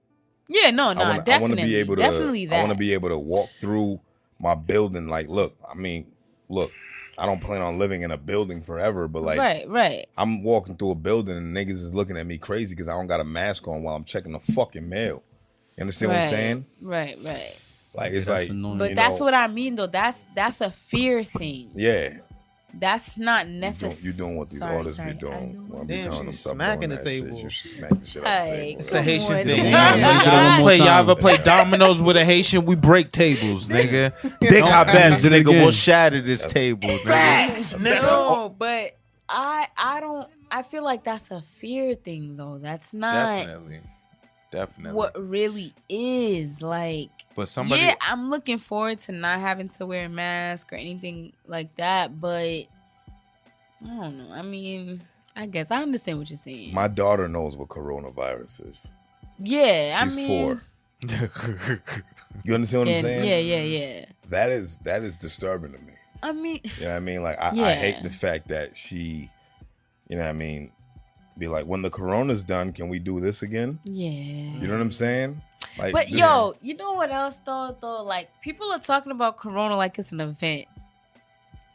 Yeah, no, I wanna definitely, be able to. definitely that. I want to be able to walk through my building. Like, look, I don't plan on living in a building forever, but like, right. I'm walking through a building and niggas is looking at me crazy because I don't got a mask on while I'm checking the fucking mail. You understand what I'm saying? Right. Like, it's That's like, annoying. But that's what I mean, though. That's a fear thing. yeah. That's not necessary. You doing what these artists be doing. When I be Damn, telling them she's stop smacking doing the that shit. table. You should smack the shit out the Hey, table. It's a Haitian on, thing. man. Y'all ever play time. dominoes with a Haitian? We break tables, nigga. Dig our best, do it nigga. again. We'll shatter this table, nigga. No, but I don't. I feel like that's a fear thing, though. That's not Definitely. what really is like. But somebody, Yeah, I'm looking forward to not having to wear a mask or anything like that. But I don't know. I mean, I guess I understand what you're saying. My daughter knows what coronavirus is. Yeah, She's I mean, 4. You understand what I'm saying? Yeah. That is disturbing to me. I mean, You know what I mean? Like, I Yeah. hate the fact that she, you know what I mean, be like, when the corona's done, can we do this again? yeah. You know what I'm saying? Like, But this- yo, you know what else though? Like people are talking about Corona like it's an event.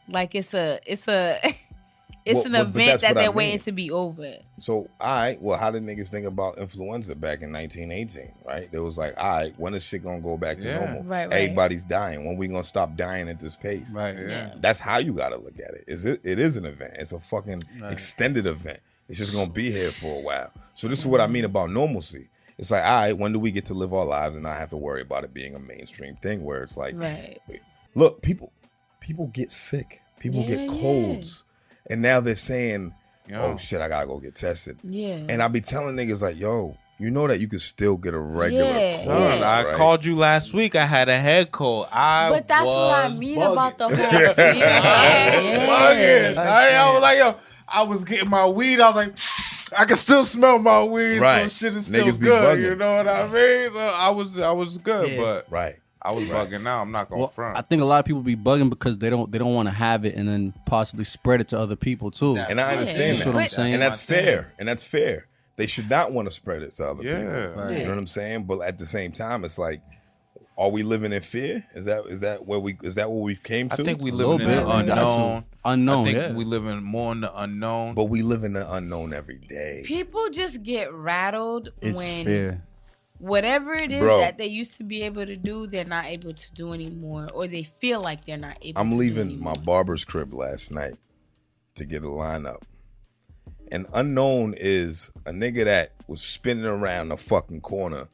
Like it's an Well, event but that's that what I they're mean. waiting to be over. So, well, how did niggas think about influenza back in 1918, right? They was like, all right, when is shit gonna go back to Yeah. normal? Right. Everybody's dying. When we gonna stop dying at this pace? Right. yeah. That's how you gotta look at it. It is an event. It's a fucking extended event. It's just gonna be here for a while. So this is what I mean about normalcy. It's like, all right, when do we get to live our lives and not have to worry about it being a mainstream thing where it's like, Right. look, people get sick. People Yeah, get colds. And now they're saying, Yo. oh shit, I gotta go get tested. Yeah. And I be telling niggas like, yo, you know that you could still get a regular Yeah. cold. Son, I right? called you last week. I had a head cold. But that's what I was mean bugging. about the whole thing. Bugging. Yeah. I was like, yo, I was getting my weed. I was like, I can still smell my weed. Right. So shit is still Niggas be good. bugging. You know what I mean? So I was good, Yeah. but Right. I was bugging now. I'm not gonna Well, front. I think a lot of people be bugging because they don't want to have it and then possibly spread it to other people too. And I understand That's that. what I'm saying. And that's fair. And that's fair. They should not want to spread it to other Yeah. people. Right. You know what I'm saying? But at the same time, it's like, are we living in fear? Is that what we've came to? I think we A little live in bit. the unknown. Unknown, I think yeah. we live in more in the unknown. But we live in the unknown every day. People just get rattled It's when fair. whatever it is Bro. that they used to be able to do, they're not able to do anymore, or they feel like they're not able. I'm to leaving do my anymore. barber's crib last night to get a lineup. And unknown is a nigga that was spinning around the fucking corner,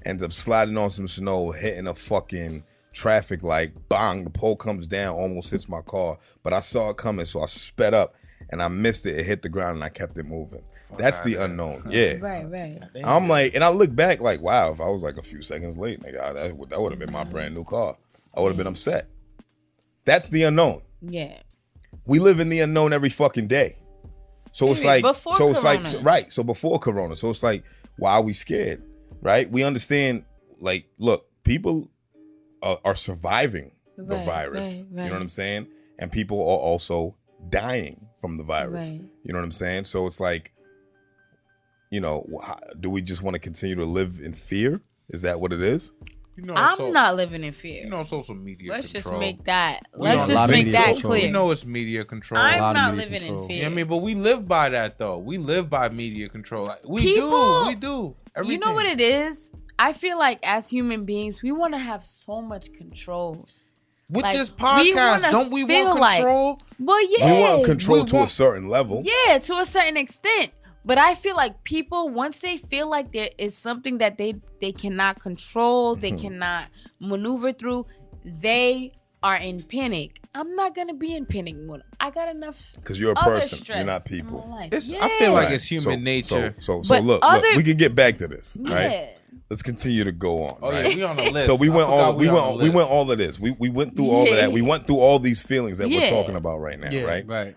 ends up sliding on some snow, hitting a fucking traffic light, bang, the pole comes down, almost hits my car. But I saw it coming, so I sped up and I missed it. It hit the ground and I kept it moving. That's the unknown. Yeah. Right. I'm like, and I look back like, wow, if I was like a few seconds late, nigga, that would have been my brand new car. I would have been upset. That's the unknown. Yeah. We live in the unknown every fucking day. So it's Period. like, Before so it's like, Corona. right. So before Corona. So it's like, why are we scared? Right? We understand, like, look, people are surviving the Right, virus. right. You know what I'm saying? And people are also dying from the virus. Right. You know what I'm saying? So it's like, you know, do we just want to continue to live in fear? Is that what it is? You know, I'm not living in fear. You know, social media. Let's control. just make that. We Let's know a just lot of make media that control. clear. You know, it's media control. lot I'm of not media living control. in fear. Yeah, I mean, but we live by that though. We live by media control. Like, we People- do. Everything. You know what it is? I feel like as human beings, we want to have so much control. With like, this we podcast, wanna don't we feel want like- control? Well, yeah. We want control we to a want- certain level. Yeah, to a certain extent. But I feel like people, once they feel like there is something that they cannot control, they cannot maneuver through, they are in panic. I'm not going to be in panic mode. I got enough Because you're a other person. stress You're not in people. my life. It's, Yeah. I feel like Right. it's human nature. So But look, other- we can get back to this, right? Yeah. let's continue to go on. Oh right? yeah, we on the list. So we went all we went all of this. We went through all of that. We went through all these feelings that we're talking about right now,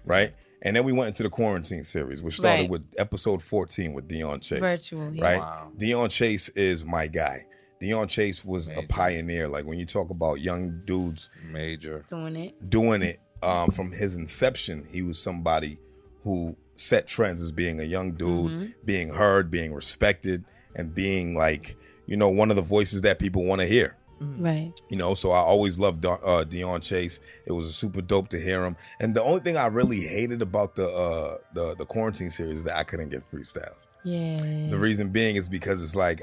right? And then we went into the quarantine series, which started with episode 14 with Dion Chase. Virtual, yeah. Right? Wow. Dion Chase is my guy. Dion Chase was a pioneer. Like when you talk about young dudes doing it from his inception, he was somebody who set trends as being a young dude, being heard, being respected, and being like, you know, one of the voices that people want to hear. Right. You know, so I always loved Dion Chase. It was super dope to hear him. And the only thing I really hated about the quarantine series is that I couldn't get freestyles. Yeah. The reason being is because it's like,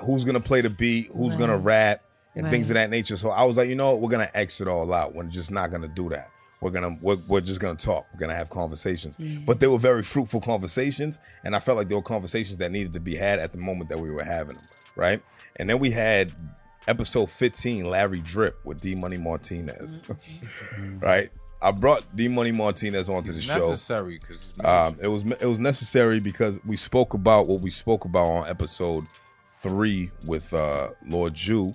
who's gonna play the beat? Who's gonna rap and things of that nature? So I was like, you know what? We're gonna exit all out. We're just not gonna do that. We're just gonna talk. We're gonna have conversations. Yeah. But they were very fruitful conversations, and I felt like they were conversations that needed to be had at the moment that we were having them. Right. And then we had episode 15, Larry Drip with D Money Martinez. Right? I brought D Money Martinez onto the show. Necessary because it was necessary because we spoke about what we spoke about on episode 3 with Lord Jew.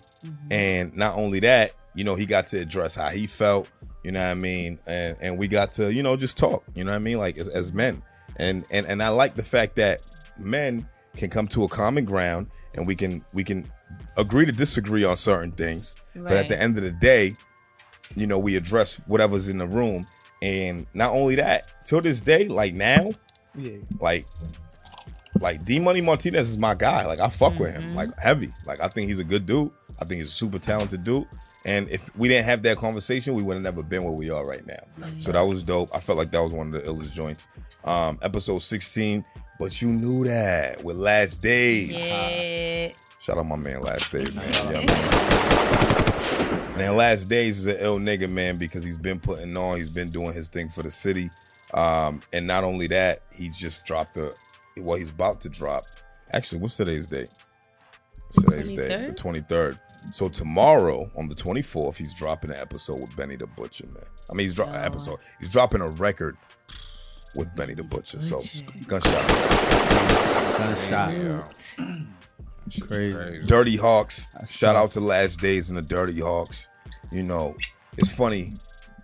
And not only that, you know, he got to address how he felt, you know what I mean? And we got to, you know, just talk, you know what I mean? Like as men. And I like the fact that men can come to a common ground and we can agree to disagree on certain things. Right. But at the end of the day, you know, we address whatever's in the room. And not only that, till this day, like now, like D Money Martinez is my guy. Like I fuck with him, like heavy. Like I think he's a good dude. I think he's a super talented dude. And if we didn't have that conversation, we would have never been where we are right now. So that was dope. I felt like that was one of the illest joints. Episode 16, But You Knew That with Last Days. Yeah. Shout out my man Last Days, man. Yeah, man. Man, Last Days is an ill nigga, man, because he's been putting on, he's been doing his thing for the city. And not only that, he just dropped he's about to drop. Actually, what's today's date? Today's date, the 23rd. So tomorrow, on the 24th, he's dropping an episode with Benny the Butcher, man. I mean, he's dropping an episode. He's dropping a record with Benny the Butcher. So, gunshot. Yeah. Crazy. Dirty Hawks. Shout out to Last Days and the Dirty Hawks. You know, it's funny.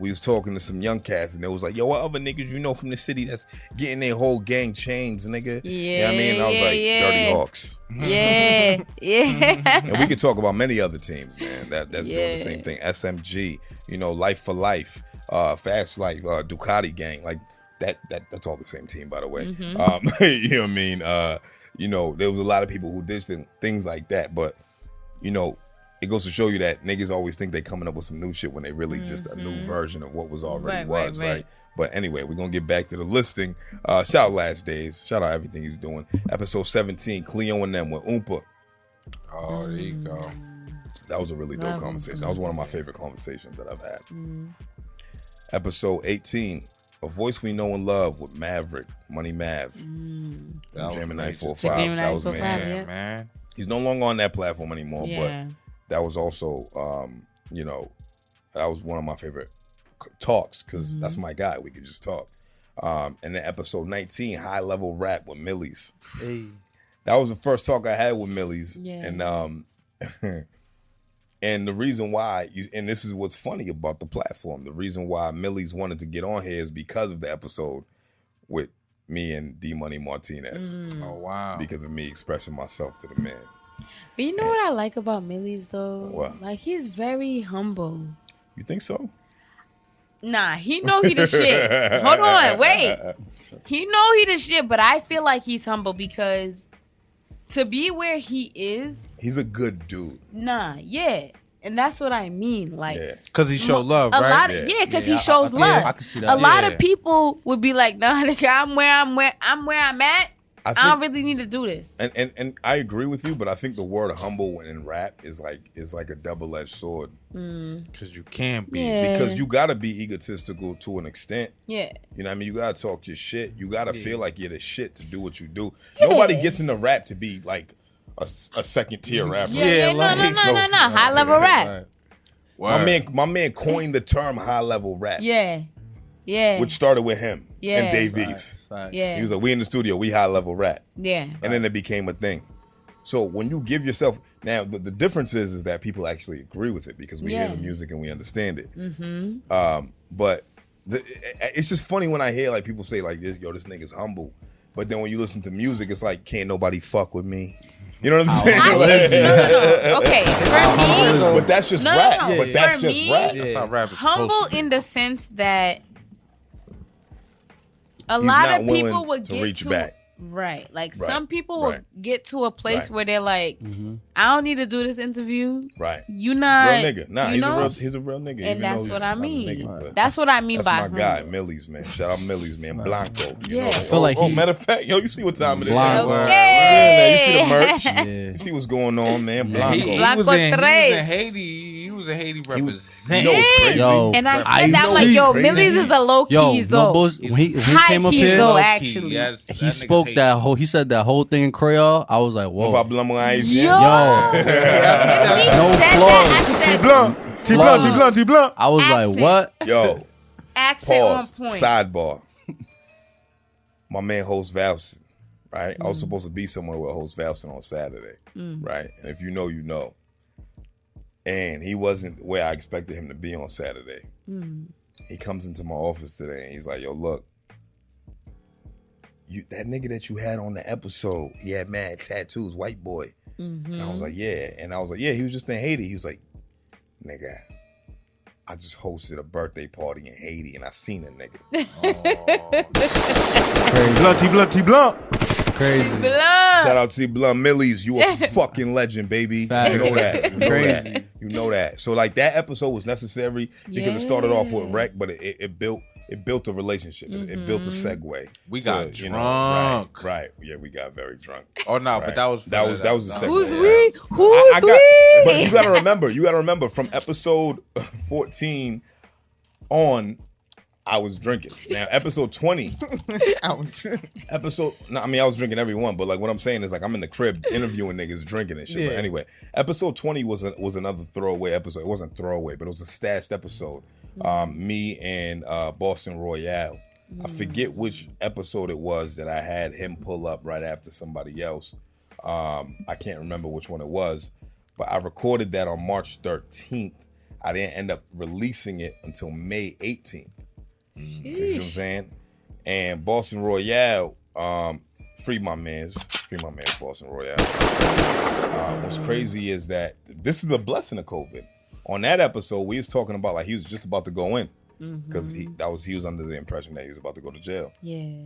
We was talking to some young cats and they was like, yo, what other niggas you know from the city that's getting their whole gang chains, nigga? Yeah, you know what I mean? And I was like, Dirty Hawks. Yeah, yeah. And we could talk about many other teams, man, that's doing the same thing. SMG, you know, Life for Life, Fast Life, Ducati Gang, like that's all the same team, by the way. You know what I mean? You know, there was a lot of people who did things like that, but you know, it goes to show you that niggas always think they coming up with some new shit when they really just a new version of what was already right? But anyway, we're going to get back to the listing. Shout out Last Days. Shout out everything he's doing. Episode 17, Cleo and them with Oompa. Oh, there you go. That was a really dope conversation. That was one of my favorite conversations that I've had. Episode 18, A Voice We Know and Love with Maverick, Money Mav. Jamming 945. That was man. He's no longer on that platform anymore, but that was also, you know, that was one of my favorite talks because that's my guy. We could just talk. And then episode 19, High Level Rap with Millies. Hey. That was the first talk I had with Millies. Yeah. And and the reason why, and this is what's funny about the platform, the reason why Millies wanted to get on here is because of the episode with me and D Money Martinez. Oh, wow. Because of me expressing myself to the man. But you know what I like about Millies though? What? Like he's very humble. You think so? Nah, he know he the shit. Hold on, wait. He know he the shit, but I feel like he's humble because to be where he is, he's a good dude. And that's what I mean. Like, because he showed love, right? Because he shows love. I can see that. A lot of people would be like, "Nah, nigga, I'm where I'm at. I don't really need to do this." And I agree with you, but I think the word humble when in rap is like a double-edged sword. Because you can be. Because you gotta be egotistical to an extent. Yeah. You know what I mean? You gotta talk your shit. You gotta feel like you're the shit to do what you do. Nobody gets into rap to be like a second tier rapper. No. High level rap. Right. My man coined the term high level rap. Yeah. Which started with him and Dave East. Yeah. He was like, we in the studio, we high level rap. Yeah. And then it became a thing. So when you give yourself now, the difference is that people actually agree with it because we hear the music and we understand it. But it's just funny when I hear like people say like this, yo, this nigga's humble. But then when you listen to music, it's like, can't nobody fuck with me. You know what I'm saying? No. Okay, for me, but that's just rap. No. But that's For just me, rap. That's how rap is humble supposed to be. in the sense that a He's lot not of willing people would to get reach to back. right. Like Right. some people Right. will get to a place Right. where they're like, I don't need to do this interview. Right. You not Real nigga. Nah, you know? he's a real nigga. And even that's though what he's I not a mean. nigga, but That's what I mean that's by my guy, humble. Millie's, man. Shout out Millie's, man. Blanco. You Yeah. know? I feel like he- matter of fact, yo, you see what time it is. Blanco. man. Okay. You see the merch. Yeah. You see what's going on, man. He Blanco. Blanco was in Tres. Haiti. He was in Haiti He was- representing. you know what's crazy? Yo, And I I said that know like, he's yo, crazy. Millie's is a low Yo, keys no though. bullshit. When he High came up keys here, though, Low-key. actually. Yeah, that he nigga spoke Haiti. that whole. He said that whole thing in Creole. I was like, No whoa. problem, Haitian. Yo, Yo. When he No said flaws. that, I said, T blunt, T blunt. I was Accent. like, what? Yo, accent pause. on point. Sidebar. My man host Valson, right? I was supposed to be somewhere with host Valson on Saturday, right? And if you know, you know. And he wasn't where I expected him to be on Saturday. He comes into my office today and he's like, yo, look, that nigga that you had on the episode, he had mad tattoos, white boy. And I was like, yeah. And I was like, yeah, he was just in Haiti. He was like, nigga, I just hosted a birthday party in Haiti and I seen a nigga. T blunt. Crazy. Blood. Shout out to Blunt Millies. You a fucking legend, baby. Facts. You know that. You know Crazy. that. You know that. So like that episode was necessary because it started off with wreck, but it built a relationship. It built a segue. We got you know, drunk. right. Yeah, we got very drunk. Oh no, Right. but that was that was a segue. Who's yeah. we? Who's I got, we? but you gotta remember from episode 14 on, I was drinking. Now episode 20, I was I was drinking every one, but like what I'm saying is like I'm in the crib interviewing niggas drinking and shit. But Yeah. anyway, episode 20 was another throwaway episode. It wasn't throwaway, but it was a stashed episode. Me and Boston Royale. I forget which episode it was that I had him pull up right after somebody else. I can't remember which one it was, but I recorded that on March 13th. I didn't end up releasing it until May 18th. See what I'm saying? And Boston Royale, free my man's Boston Royale. What's crazy is that this is the blessing of COVID. On that episode, we was talking about like he was just about to go in because he was under the impression that he was about to go to jail. Yeah.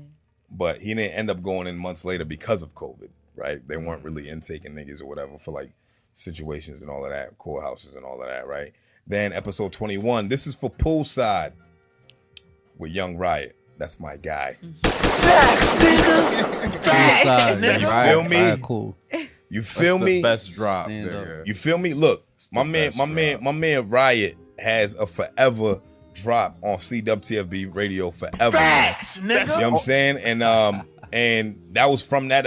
But he didn't end up going in months later because of COVID, right? They weren't really intaking niggas or whatever for like situations and all of that, courthouses and all of that, right? Then episode 21, this is for Poolside with Young Riot. That's my guy. Inside, You right? feel me? Alright, cool. You feel That's me? the best drop. Stand Nigga. You feel me? Look, my best man Riot has a forever drop on CWTFB radio forever. Facts, You know nigga. what I'm saying? And that was from that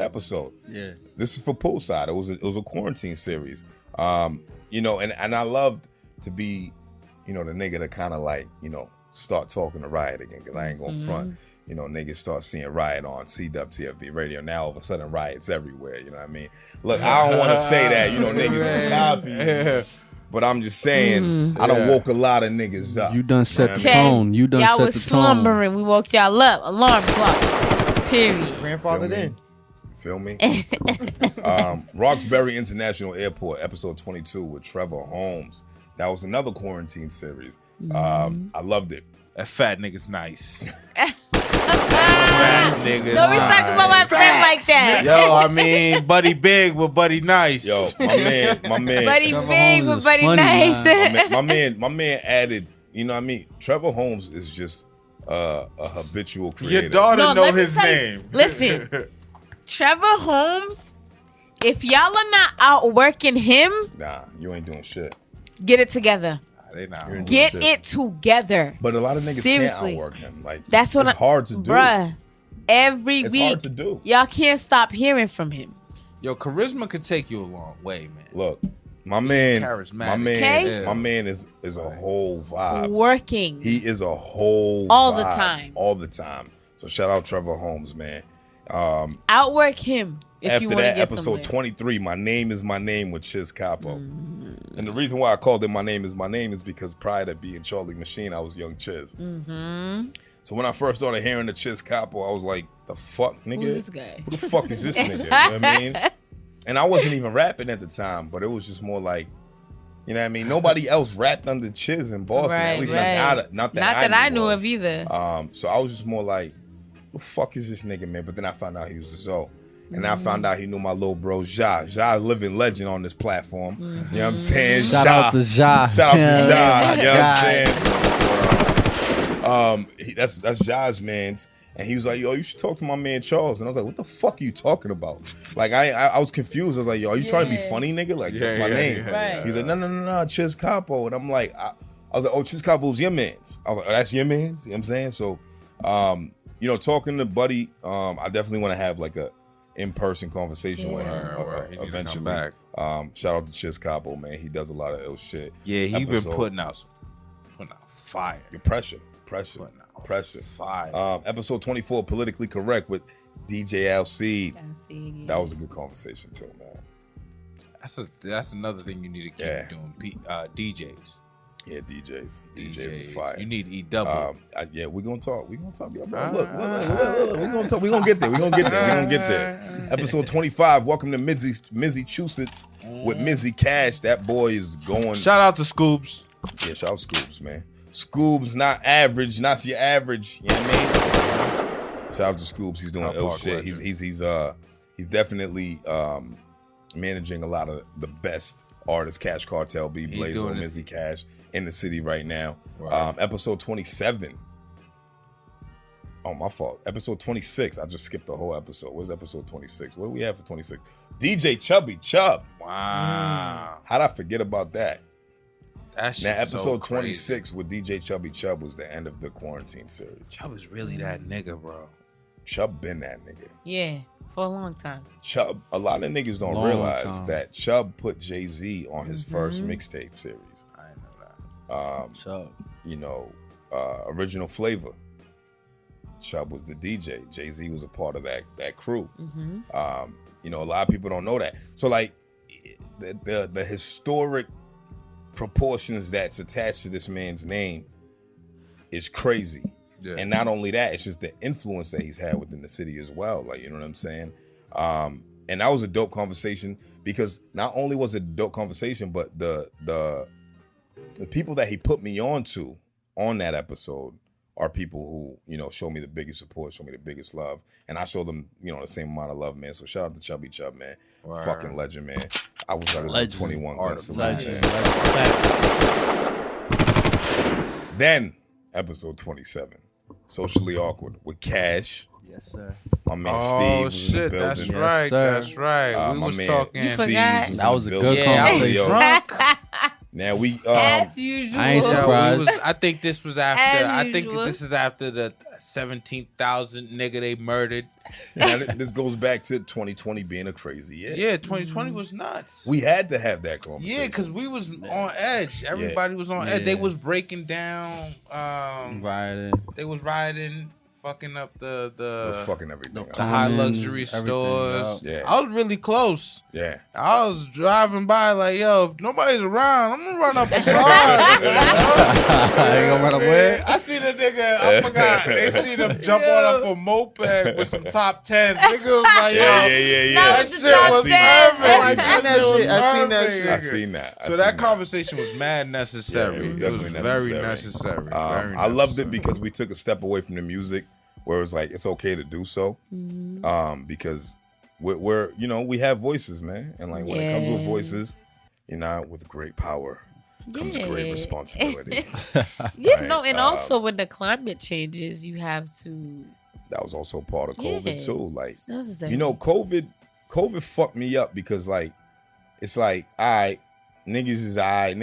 episode. Yeah. This is for Poolside. It was a quarantine series. You know, and I loved to be, you know, the nigga to kind of like, you know, start talking to Riot again, because I ain't going front. You know, niggas start seeing Riot on CWTFB radio. Now all of a sudden Riot's everywhere. You know what I mean? Look, I don't want to say that, you know, niggas is copy. But I'm just saying, I done woke a lot of niggas up. You done set know the what I mean? tone. You done Y'all set was the tone. slumbering. We woke y'all up. Alarm clock. Period. grandfathered Feel me? in. Feel me? Roxbury International Airport, episode 22 with Trevor Holmes. That was another quarantine series. I loved it. That fat nigga's nice. Don't be talking about my friend like that. Yo, I mean, buddy big but buddy nice. Yo, my man, Buddy Trevor big, Holmes but is buddy funny, nice. my man added, you know what I mean? Trevor Holmes is just a habitual creator. Your daughter No, know let me his tell you- name. listen. Trevor Holmes, if y'all are not outworking him, Nah, you ain't doing shit. get it together. They not. You're in Get shit. it together. But a lot of niggas Seriously. can't outwork him. Like That's what it's hard to do. Bruh, every It's week, hard to do. y'all can't stop hearing from him. Yo, charisma could take you a long way, man. Look, my man, charismatic. Okay? my man is a whole vibe. Working. He is a whole All the vibe, time. all the time. So shout out Trevor Holmes, man. Outwork him if you After want to that, get episode somewhere. 23, My Name is My Name with Chiz Capo. And the reason why I called it My Name is My Name is because prior to being Charlie MaSheen, I was young Chiz. So when I first started hearing the Chiz Capo, I was like, the fuck, nigga? Who's this guy? Who the fuck is this nigga? You know what I mean? And I wasn't even rapping at the time, but it was just more like, you know what I mean? Nobody else rapped under Chiz in Boston. At least not that I knew of either. So I was just more like, who the fuck is this nigga, man? But then I found out he was a Zoe. And I found out he knew my little bro, Ja. Ja, living legend on this platform. You know what I'm saying? Shout out to Ja. Shout out to Ja. You know what I'm saying? That's Ja's man's. And he was like, yo, you should talk to my man Charles. And I was like, what the fuck are you talking about? Like, I was confused. I was like, yo, are you trying to be funny, nigga? Like, that's my name. Right. He's like, no, Chiz Capo. And I'm like, I was like, oh, Chiz Capo's your man's. I was like, oh, that's your man's? You know what I'm saying? So, you know, talking to Buddy, I definitely want to have like a in-person conversation with him eventually. Shout out to Chiz Capo, man. He does a lot of ill shit. Yeah, he been putting out fire. Your pressure. Fire. Episode 24, Politically Correct with DJ Alcide. Yeah. That was a good conversation too, man. That's another thing you need to keep doing. DJs. Yeah, DJs was fire. You need E double. Yeah, we're gonna talk. Yo, bro, look, we're gonna talk. We're gonna get there. Episode 25. Welcome to Massachusetts with Mizzy Kash. That boy is going. Shout out to Scoobs. Yeah, shout out Scoobs, man. Scoobs, not average, not your average. You know what I mean? Shout out to Scoobs. He's doing ill shit. He's definitely managing a lot of the best artists. Cash Cartel, Bellez, Mizzy Kash in the city right now. Right. Episode 27. Oh, my fault. Episode 26. I just skipped the whole episode. Where's episode 26? What do we have for 26? DJ Chubby Chub. Wow. How'd I forget about that? Now, episode so 26 with DJ Chubby Chub was the end of the quarantine series. Chubb is really that nigga, bro. Chubb been that nigga. Yeah, for a long time. Chubb, a lot of niggas don't realize that Chubb put Jay-Z on his first mixtape series. I didn't know that. Chubb. You know, Original Flavor. Chubb was the DJ. Jay-Z was a part of that crew. You know, a lot of people don't know that. So, like, the historic proportions that's attached to this man's name is crazy. Yeah. And not only that, it's just the influence that he's had within the city as well. Like, you know what I'm saying? And that was a dope conversation because not only was it a dope conversation, but the people that he put me on to on that episode are people who, you know, show me the biggest support, show me the biggest love. And I show them, you know, the same amount of love, man. So shout out to Chubby Chub, man. Wow. Fucking legend, man. I was like 21 guns. Legend. Then, episode 27, Socially Awkward with Cash. Yes, sir. My man Steve was in the building. That's right. Yes, that's right. We was talking. You forgot? That was a good conversation. Drunk. Now we as usual. I ain't surprised. I think this was after. As I think usual. this is after the 17,000 nigga they murdered. Now, this goes back to 2020 being a crazy year. Yeah, 2020 was nuts. We had to have that conversation. Yeah, because we was on edge. Everybody was on edge. They was breaking down. Rioting. They was rioting. Fucking up It was fucking everything. the high luxury stores. Yeah. I was really close. Yeah. I was driving by like, yo, if nobody's around, I'm gonna run up a car. I ain't gonna run away. I see the nigga, I forgot. They see them jump on up a moped with some top 10s. Nigga was like, yo, that shit was perfect. I seen that. So that conversation was mad necessary. Yeah, it was very necessary. I loved it because we took a step away from the music where it was like, it's okay to do so. Because we're you know, we have voices, man. And like when it comes with voices, you know, with great power comes great responsibility. And also with the climate changes, you have to. That was also part of COVID too. Like, necessary. you know, COVID fucked me up because like, it's like, all right, niggas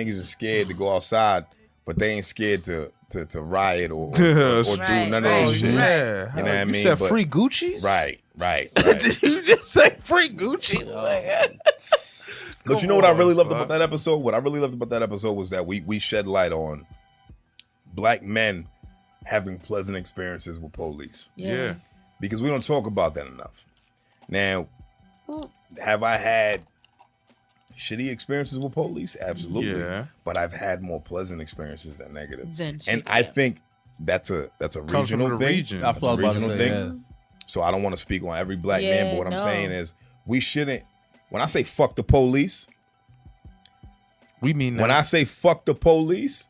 is scared to go outside, but they ain't scared to riot or do none of that shit. Yeah. You know what I mean? You said free Gucci's? Right. Did you just say free Gucci's? But you know what I really loved about that episode? What I really loved about that episode was that we shed light on black men having pleasant experiences with police. Yeah. because we don't talk about that enough. Now, have I had shitty experiences with police? Absolutely. Yeah. But I've had more pleasant experiences than negative. And I think that's a Comes from regional the thing. region. I thought about to say, yeah. So I don't want to speak on every black Yeah, man, but what I'm no. saying is we shouldn't. When I say fuck the police, We mean that. when I say fuck the police,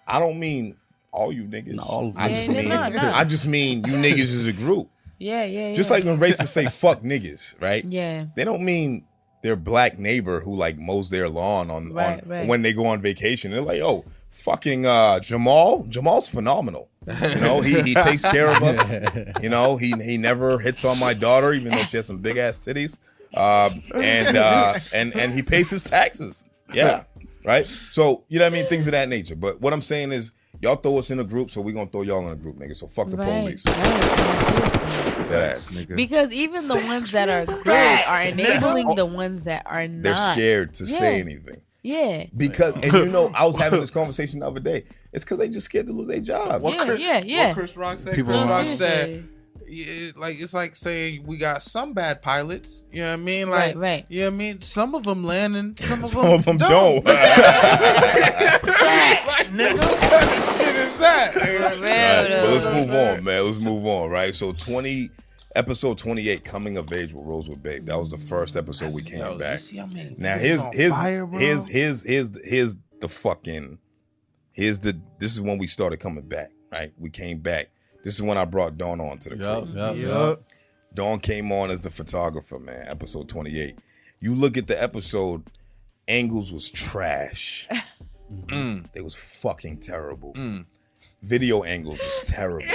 I don't mean all you niggas. Not all of I them. just mean I just mean you niggas as a group. yeah. Just like when racists say fuck niggas, right? Yeah. They don't mean their black neighbor who like mows their lawn on Right. when they go on vacation. They're like, oh, fucking Jamal's phenomenal. You know, he takes care of us. You know, he never hits on my daughter, even though she has some big ass titties. And he pays his taxes. Yeah. Right? So, you know what I mean? Things of that nature. But what I'm saying is, y'all throw us in a group, so we gonna throw y'all in a group, nigga. So fuck the police. Right. That ass. nigga. Because even the ones that are good are enabling the ones that are not. They're scared to say Yeah. anything. Yeah. Because, and you know, I was having this conversation the other day. It's because they just scared to lose their job. Yeah. What Chris Rock said? People Chris don't Rock know. said, it's like saying we got some bad pilots. You know what I mean? Like, Right. You know what I mean? Some of them land and some Some of them don't. Like, nigga, what kind of shit is that? Right, but let's move on, man. Let's move on, right? So episode 28, Coming of Age with Rosewood Babe. That was the first episode we came back. Now here's this is when we started coming back, right? We came back. This is when I brought Dawn on to the crew. Yup. Dawn came on as the photographer, man. Episode 28. You look at the episode, angles was trash. They was fucking terrible. Video angles was terrible.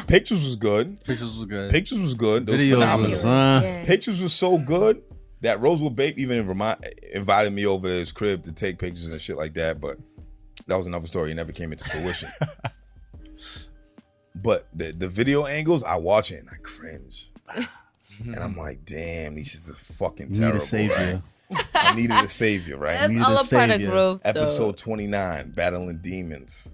Pictures was good. Pictures was good. Pictures was good. It was Videos phenomenal. was, Yes. Pictures was so good that Rosewood Babe even invited me over to his crib to take pictures and shit like that. But that was another story. It never came into fruition. But the video angles, I watch it and I cringe. And I'm like, damn, these shit is fucking Need terrible. a savior. Right? I needed a savior, right? That's Need all a a part of savior. growth, though. Episode 29, Battling Demons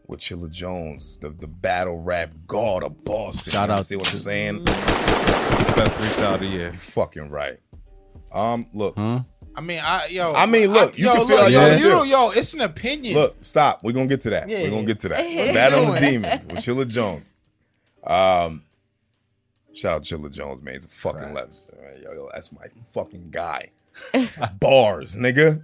with Chilla Jones, the battle rap god of Boston. Shout You out see what I'm saying? Best freestyle of the year. You're fucking right. Look. Huh? I mean, Look, you can feel like y'all it's an opinion. Look, stop. We're gonna get to that. Yeah. We're gonna get to that. Yeah. Battle of the Demons with Chilla Jones. Shout out Chilla Jones, man. He's a fucking legend. Yo, that's my fucking guy. Bars, nigga.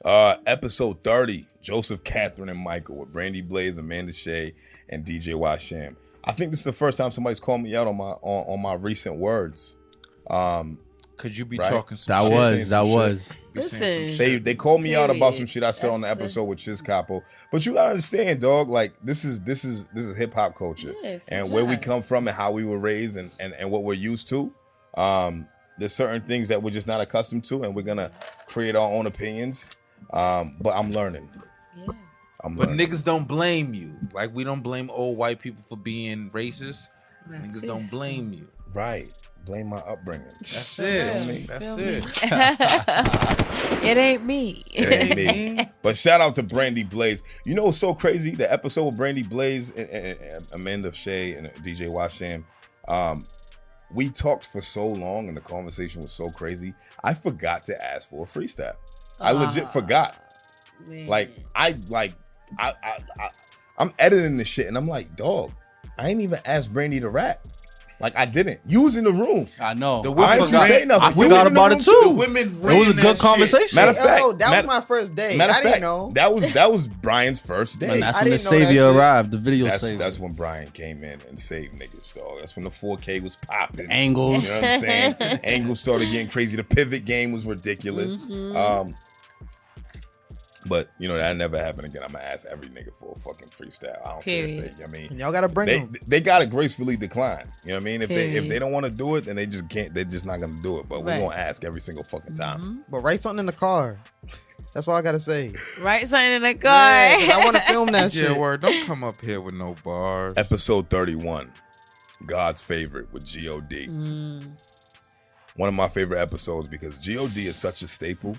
Episode 30, Joseph, Catherine, and Michael with Brandy Bellez, Amanda Shea, and DJ Washam. I think this is the first time somebody's called me out on my recent words. Could you be Right? talking some That shit? was. some Be saying some Listen. shit. They called me out about some Period. shit I said on the That's the- episode with Chiz Capo. But you gotta understand, dog, like this is hip hop culture. Yeah, it's and a where we job. come from and how we were raised and what we're used to. There's certain things that we're just not accustomed to, and we're gonna create our own opinions. But I'm learning. Yeah. I'm But learning. niggas don't blame you. Like, we don't blame old white people for being racist. Niggas don't Racist. blame you. Right. Blame my upbringing. That's Feel it. me? That's Feel me? it. It ain't me. It ain't me. But shout out to Brandy Bellez. You know what's so crazy? The episode with Brandy Bellez and Amanda Shea and DJ Washam. We talked for so long and the conversation was so crazy. I forgot to ask for a freestyle. I legit forgot. Man. Like I'm editing this shit and I'm like, dog, I ain't even asked Brandy to rap. Like I didn't. You was in the room. I know. The Why didn't you say nothing? I You was forgot in the about room it too. The women It was a ran good that shit. conversation. Matter of fact, Yo, that was my first day. Matter of I didn't fact, know. that was Brian's first day. And that's I when the didn't know that savior shit. arrived. The video savior. That's when Bryan came in and saved niggas, dog. That's when the 4K was popping. Angles. You know what I'm saying? Angles started getting crazy. The pivot game was ridiculous. But you know that never happened again. I'm gonna ask every nigga for a fucking freestyle. I don't Period. care if they, I mean, And y'all gotta bring them. they gotta gracefully decline. You know what I mean? If Period. they don't want to do it, then they just can't. They're just not gonna do it. But we're Right. gonna ask every single fucking time. But write something in the car. That's all I gotta say. Write something in the car. Yeah, 'cause I want to film that Yeah, shit. word. Don't come up here with no bars. Episode 31, God's Favorite with G.O.D. One of my favorite episodes because G.O.D. is such a staple.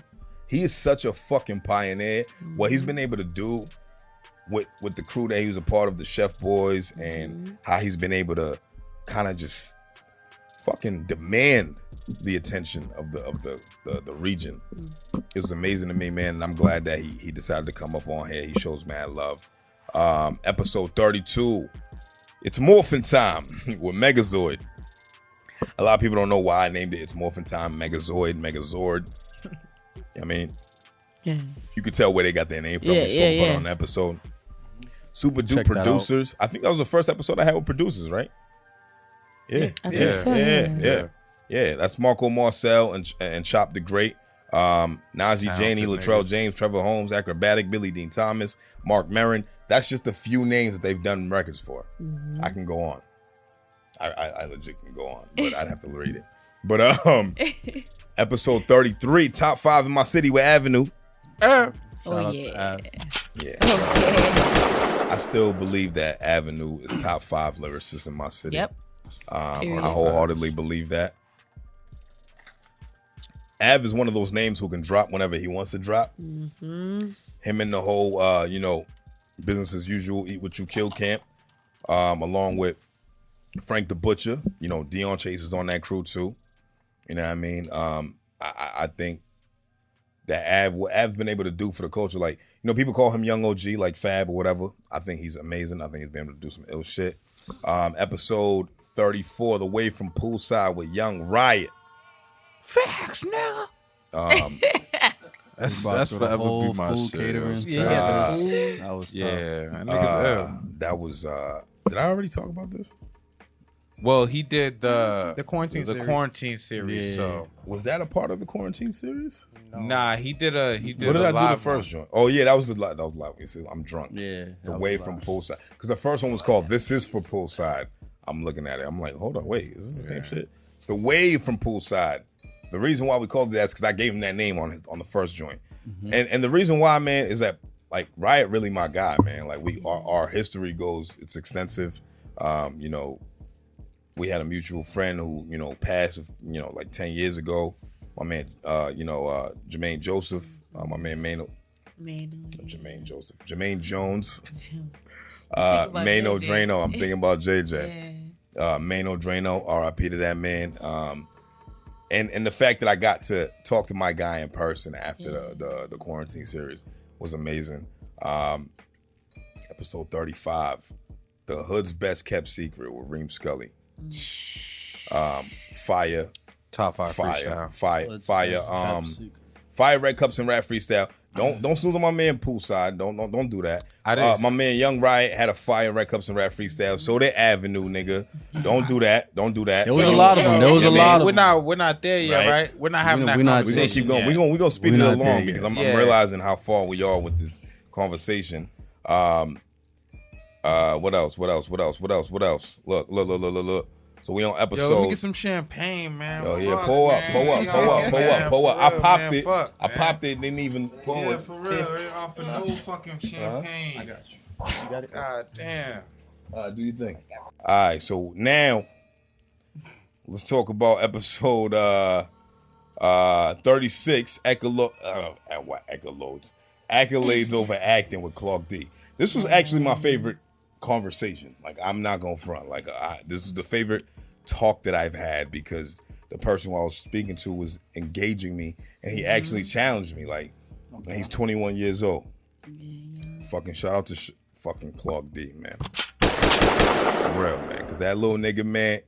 He is such a fucking pioneer. What he's been able to do with the crew that he was a part of, the Chef Boys, and how he's been able to kind of just fucking demand the attention of the region. It was amazing to me, man, and I'm glad that he decided to come up on here. He shows mad love. Episode 32, it's Morphin' Time with Megazord. A lot of people don't know why I named it It's Morphin' Time, Megazord. I mean, you could tell where they got their name from. We spoke about on the episode. Super Dupe producers. I think that was the first episode I had with producers, right? Yeah. That's Marco Marcel and Chop the Great. Najee Janie, Latrell James, Trevor Holmes, Acrobatic, Billy Dean Thomas, Mark Maron. That's just a few names that they've done records for. I can go on. I legit can go on, but I'd have to read it. But episode 33, top 5 in my city with Avenue. Yeah. Yeah. Okay. I still believe that Avenue is top 5 lyricist in my city. Yep. I wholeheartedly believe that. Av is one of those names who can drop whenever he wants to drop. Him and the whole, business as usual, eat what you kill camp, along with Frank the Butcher. Dion Chase is on that crew too. You know what I mean? I think that what Av's been able to do for the culture, like, people call him Young OG, like Fab or whatever. I think he's amazing. I think he's been able to do some ill shit. Episode 34, The Way from Poolside with Young Riot. Facts, nigga. That's forever be my shit. Catering that was that was did I already talk about this? Well, he did the quarantine series. Quarantine series. Yeah. So Was that a part of the quarantine series? nah, he did What did I do the first joint? Oh yeah, that was live. You see, I'm drunk. Yeah. The Way from Poolside, because the first one was called This Is for Poolside. I'm looking at it. I'm like, hold on, wait, is this the same shit? The Way from Poolside. The reason why we called it that is because I gave him that name on the first joint, and the reason why, man, is that like Riot really my guy, man. Like our history goes, it's extensive. We had a mutual friend who passed, like 10 years ago. My man, Jermaine Joseph, my man Jermaine Joseph, Jermaine Jones, Mano Drano. I'm thinking about JJ. Mano Drano, R.I.P. to that man. And the fact that I got to talk to my guy in person after the quarantine series was amazing. Episode 35, The Hood's Best Kept Secret with Reem Scully. Fire. top 5 freestyle. Fire Red Cups and Rap Freestyle. Don't snooze on my man Poolside. Don't do that. My man Young Riot had a Fire Red Cups and Rap Freestyle. So did Avenue, nigga. Don't do that. There was a lot of them. We're not there yet, right? We're not having that conversation. We're gonna keep going. We're gonna speed it along because I'm realizing how far we are with this conversation. What else? Look. So we on episode. Yo, let me get some champagne, man. Oh yeah, pull up. I popped it. I popped it. Didn't even pull it. Yeah, for real. Ain't offering no fucking champagne. I got you. You got it. God damn. Do you think? All right. So now let's talk about episode 36. Accolades over acting with Clark D. This was actually my favorite conversation. Like, I'm not gonna front. Like, this is the favorite talk that I've had because the person who I was speaking to was engaging me, and he actually challenged me. Like, and he's 21 years old. Fucking shout out to fucking Clark D, man. For real, man. Because that little nigga, man.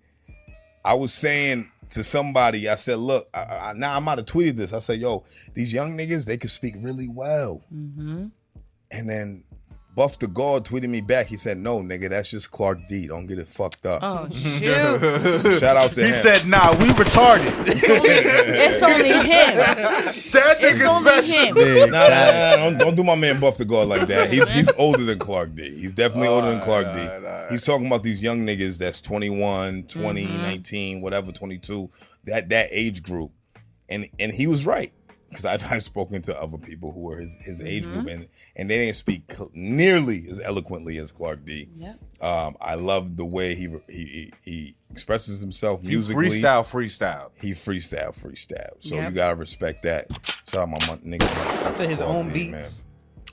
I was saying to somebody, I said, look, now I might have tweeted this. I said, yo, these young niggas, they can speak really well. And then Buff the God tweeted me back. He said, no, nigga, that's just Clark D. Don't get it fucked up. Oh, shoot. Shout out to him. He said, nah, we retarded. It's only him. That It's only him. Nah, don't do my man Buff the God like that. He's older than Clark D. He's definitely older than Clark D. He's talking about these young niggas that's 21, 20, 19, whatever, 22, that age group. And he was right. Because I've spoken to other people who were his age group, and they didn't speak nearly as eloquently as Clark D. Yep. I love the way he expresses himself musically. He freestyle. He freestyle. So you gotta respect that. Shout out my nigga to his Clark own D, beats.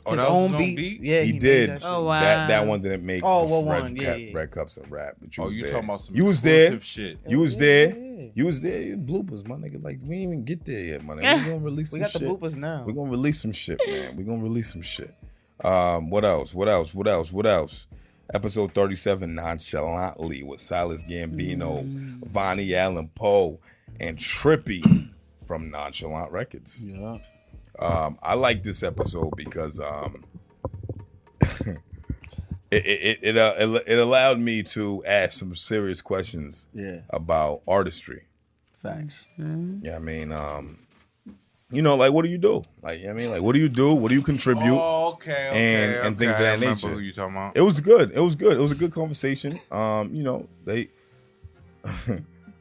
Oh, his that was own his own beats. beat? Yeah, He made did. that shit. Oh, wow. That one didn't make. Oh, the what red, one? Yeah, yeah. Red Cups and Rap. But you Oh, was you there. talking about some You was there. exclusive shit. You was Yeah, there. yeah. You was there. You bloopers, my nigga. Like we ain't even get there yet, my nigga. We gonna release some We got shit. the bloopers now. We're gonna release some shit, man. We're gonna release some shit. What else? Episode 37, Nonchalantly, with Silas Gambino, Vonnie Allen Poe, and Trippy from Nonchalant Records. Yeah. I like this episode because it allowed me to ask some serious questions about artistry. Facts. Yeah, I mean, like what do you do? Like, I mean, like what do you do? What do you contribute? Oh, okay. And things of that I remember nature. who you talking about. It was good. It was a good conversation. They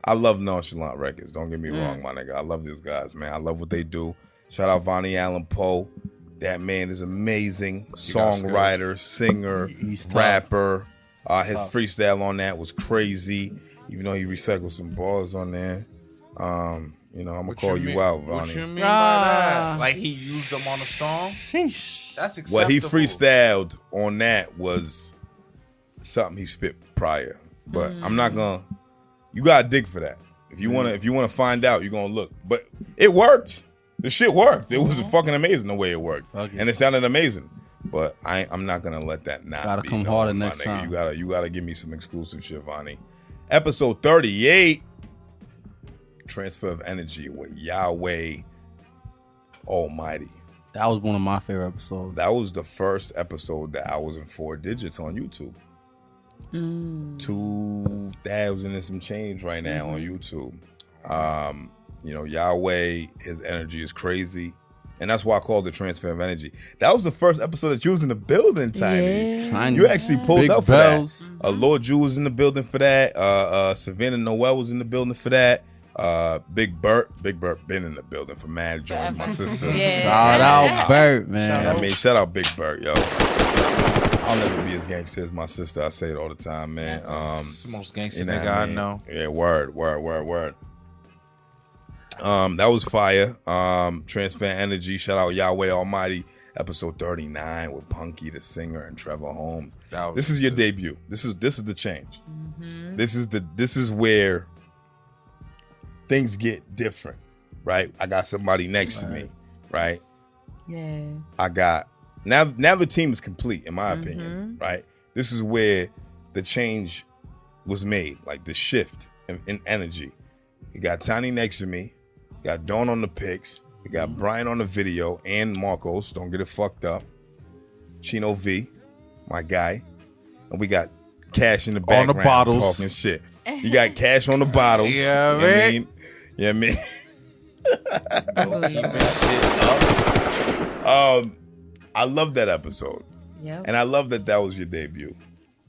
I love Nonchalant Records. Don't get me wrong, my nigga. I love these guys, man. I love what they do. Shout out Vonnie Allen Poe. That man is amazing. Songwriter, singer, He's tough. rapper. His freestyle on that was crazy. Even though he recycled some bars on there. I'm gonna call you out, Vonnie. What you mean by that? Like he used them on a song? Sheesh. That's acceptable. What he freestyled on that was something he spit prior. But I'm not gonna. You gotta dig for that. If you wanna find out, you're gonna look. But it worked. The shit worked. It was fucking amazing the way it worked, and it sounded amazing. But I'm not gonna let that not. Gotta be come known, harder my next nigga. time. You gotta give me some exclusive shit, Vonnie. Episode 38, Transfer of Energy with Yahweh Almighty. That was one of my favorite episodes. That was the first episode that I was in 4 digits on YouTube. 2,000 and some change right now on YouTube. Yahweh, his energy is crazy. And that's why I called it Transfer of Energy. That was the first episode that you was in the building, Tiny. Tiny. You actually pulled Big up for Bells. that. Lord Jew was in the building for that. Savannah Noel was in the building for that. Big Bert been in the building for Mad Jones, my sister. Shout out Bert, man. Shout out Big Bert, yo. I'll never be as gangster as my sister. I say it all the time, man. It's the most gangster what nigga I know. Yeah, word. That was fire. Transfer Energy. Shout out Yahweh Almighty. Episode 39 with Punky the singer and Trevor Holmes. This is your debut. This is the change. This is where things get different, right? I got somebody next to me, right? Yeah. I got now the team is complete in my opinion, right? This is where the change was made, like the shift in energy. You got Tiny next to me, you got Dawn on the pics, you got Bryan on the video, and Marcos, don't get it fucked up. Chino V, my guy. And we got Kash in the background On the bottles. talking shit. You got Kash on the bottles. Yeah, you know what I man. mean? Yeah, I mean. Believe it. I love that episode. Yep. And I love that was your debut.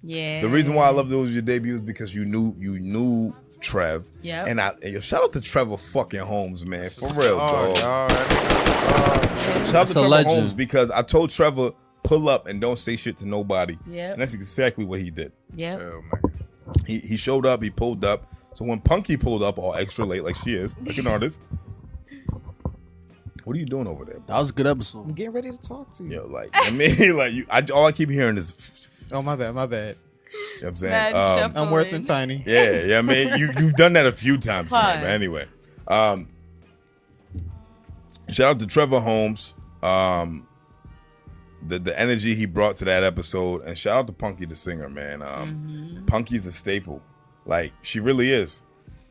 Yeah. The reason why I love that was your debut is because you knew Trev. Yep. And shout out to Trevor fucking Holmes, man. For real, dog. Shout out to a Trevor legend. Holmes because I told Trevor, pull up and don't say shit to nobody. Yep. And that's exactly what he did. Yep. Oh, man. He showed up, he pulled up. So when Punky pulled up all extra late like she is, like an artist, what are you doing over there, bro? That was a good I'm episode. getting ready to talk to you. Yo, like, I mean, like, all I keep hearing is, Oh, my bad. you know what I'm saying? Mad shuffle. I'm worse than Tiny. Yeah, I mean, you've done that a few times. Tonight, but Pause. anyway, shout out to Trevor Holmes, the energy he brought to that episode, and shout out to Punky the singer, man. Punky's a staple, like she really is.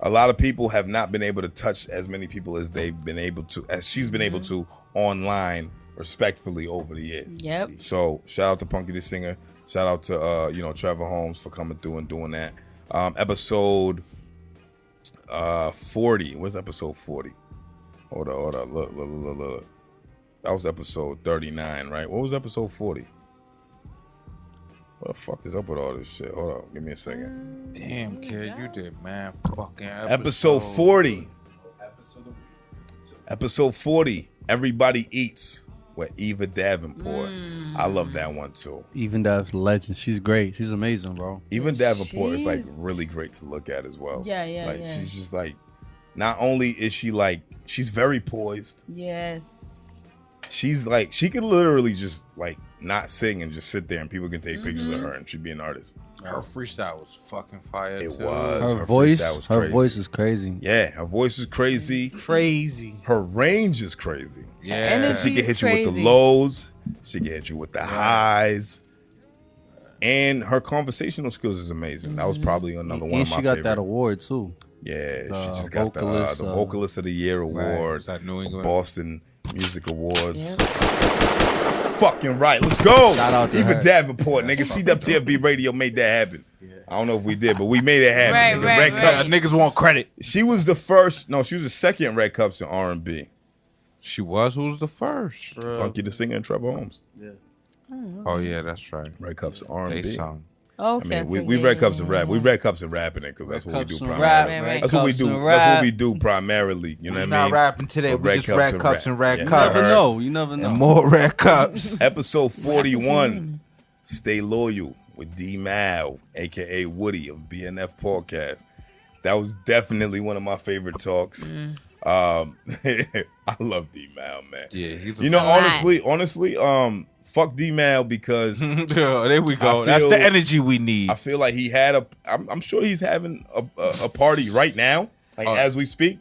A lot of people have not been able to touch as many people as they've been able to, as she's been able to online, respectfully over the years. Yep. So shout out to Punky the singer. Shout out to Trevor Holmes for coming through and doing that. Episode 40. Where's episode 40? Hold on. Look. That was episode 39, right? What was episode 40? What the fuck is up with all this shit? Hold on, give me a second. Damn, kid, you did man fucking Episode 40. Episode 40. Everybody Eats with Eva Davenport. I love that one too. Even that's legend. She's great. She's amazing, bro. Even Davenport is like She's- really great to look at as well. Yeah, Like yeah. she's just like, not only is she like, she's very poised. Yes. she's like, she could literally just like not sing and just sit there and people can take pictures of her and she'd be an artist. Her freestyle was fucking fire. It too. was. Her voice, freestyle was her crazy. voice is crazy. Yeah, her voice is crazy. Crazy. Her range is crazy. Yeah. She can hit She's you with the crazy. lows. She can hit you with the highs. And her conversational skills is amazing. That was probably another one And of my she got favorite. that award too. Yeah, she The just got vocalist, the Vocalist of the Year award. That New England. Boston Music Awards. Yep. Fucking right. Let's go. Shout out to Even her. Davenport, nigga. CWTFB Radio made that happen. I don't know if we did, but we made it happen. Right, nigga. right, Red right. Cups. Niggas want credit. She was the first. No, she was the second Red Cups in R&B. She was. Who was the first? Funky the Singer and Trevor Holmes. Oh yeah, that's right. Red Cups They R&B. sung. Okay. I mean, we okay, Red yeah, Cups yeah, and rap. yeah. We Red Cups and rapping it because that's what we do Cups and primarily. rap, Red That's what we Cups do. and That's what rap. we do primarily. You know what I Not mean? rapping today. But We just red cups and red Yeah, You cups. never heard. know. You never know. And more red cups. Episode 41, Stay Loyal with D Mal, aka Woody of BNF Podcast. That was definitely one of my favorite talks. I love D Mal, man. Yeah, he's. You know, Alright. honestly, fuck D Mal because there we go. I That's feel- the energy we need. I feel like he had I'm sure he's having a party right now, like Oh. as we speak.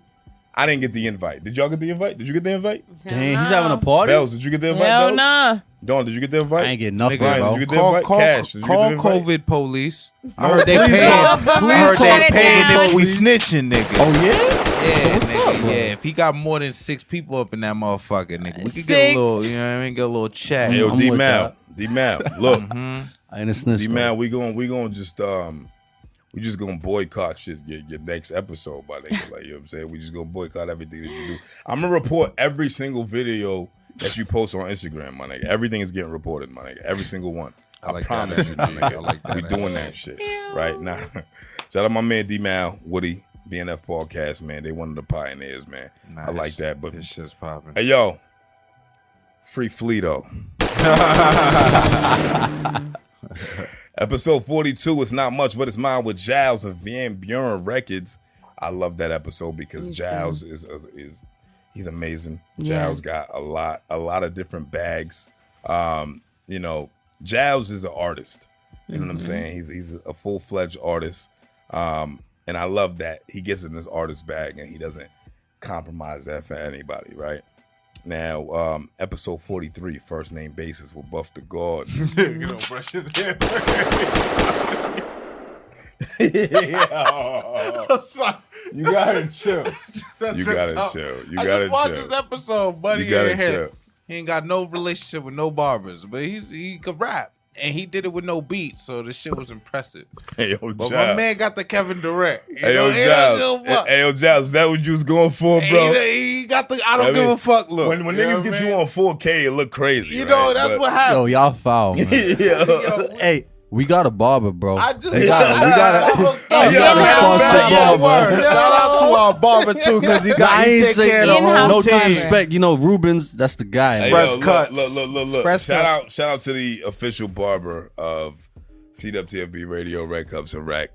I didn't get the invite. Did y'all get the invite? Did you get the invite? Dang, he's having a party. Bellez, did you get the invite? Hell Bellez? nah. Dawn, did you get the invite? I ain't getting nothing, Bryan, bro. did you get the Call, invite? Kash, did you call get the invite? COVID police. I No, heard they please paying. don't. I heard Please they don't. paying if we snitching, nigga. Oh yeah. Yeah, what's nigga. up, bro? Yeah, if he got more than 6 people up in that motherfucker, nigga, we could get a Six. little. You know what I mean? Get a little check. Hey, yo, I'm D with Mal, that. D Mal, look, I ain't a snitch. D though. Mal, we gonna just we just gonna boycott your next episode, my nigga. Like, you know what I'm saying? We just gonna boycott everything that you do. I'm gonna report every single video that you post on Instagram, my nigga. Everything is getting reported, my nigga. Every single one. I like promise that. you, my nigga. I like that. We doing that shit right now. Shout out my man D Mal, Woody, BNF Podcast, man. They one of the pioneers, man. I like that. But This shit's popping. hey, yo, free Fleeto. Episode 42 is not much, but it's mine with Giles of Van Buren Records. I love that episode because Me too. Giles is he's amazing. Yeah. Giles got a lot of different bags. You know, Giles is an artist. You know what I'm saying? He's a full-fledged artist. And I love that he gets in this artist bag and he doesn't compromise that for anybody, right? Now, episode 43, first name basis with Buff the God. You know, brush his hair. You gotta chill. You gotta chill. You I gotta just watched chill. this episode, buddy. You gotta in here. chill. He ain't got no relationship with no barbers, but he could rap. And he did it with no beat, so the shit was impressive. Hey, yo, But Giles. my man got the Kevin Durant. You Hey, know, yo, he don't give a Giles. fuck. Hey, yo, Giles, is that what you was going for, bro? He got the I don't I give mean, a fuck look. When You know niggas what get I you mean? on 4K, it look crazy. You right? know, that's But- what Yo, happened. y'all foul, man. Yo, Hey, we got a barber, bro. I just we gotta Yo, responsible yo, barber. Shout out to our barber too, because he Nah, got I he ain't take say care of the In-house whole no barber. team. disrespect. You know, Rubens, that's the guy. Hey, man. Express yo, cuts. Look. Express cuts. Shout out to the official barber of CWTFB Radio, Red Cups and Rack,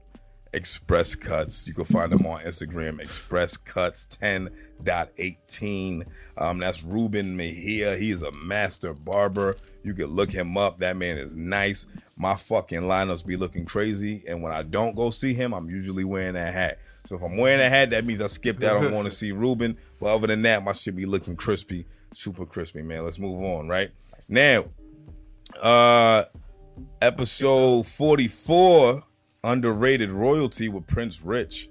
Express Cuts. You can find them on Instagram, Express Cuts 10.18. That's Ruben Mejia. He is a master barber. You can look him up. That man is nice. My fucking lineups be looking crazy, and when I don't go see him, I'm usually wearing that hat. So if I'm wearing a hat, that means I skipped out on going to see Ruben. But other than that, my shit be looking crispy, super crispy, man. Let's move on, right? Now, episode 44, Underrated Royalty with Prince Rich.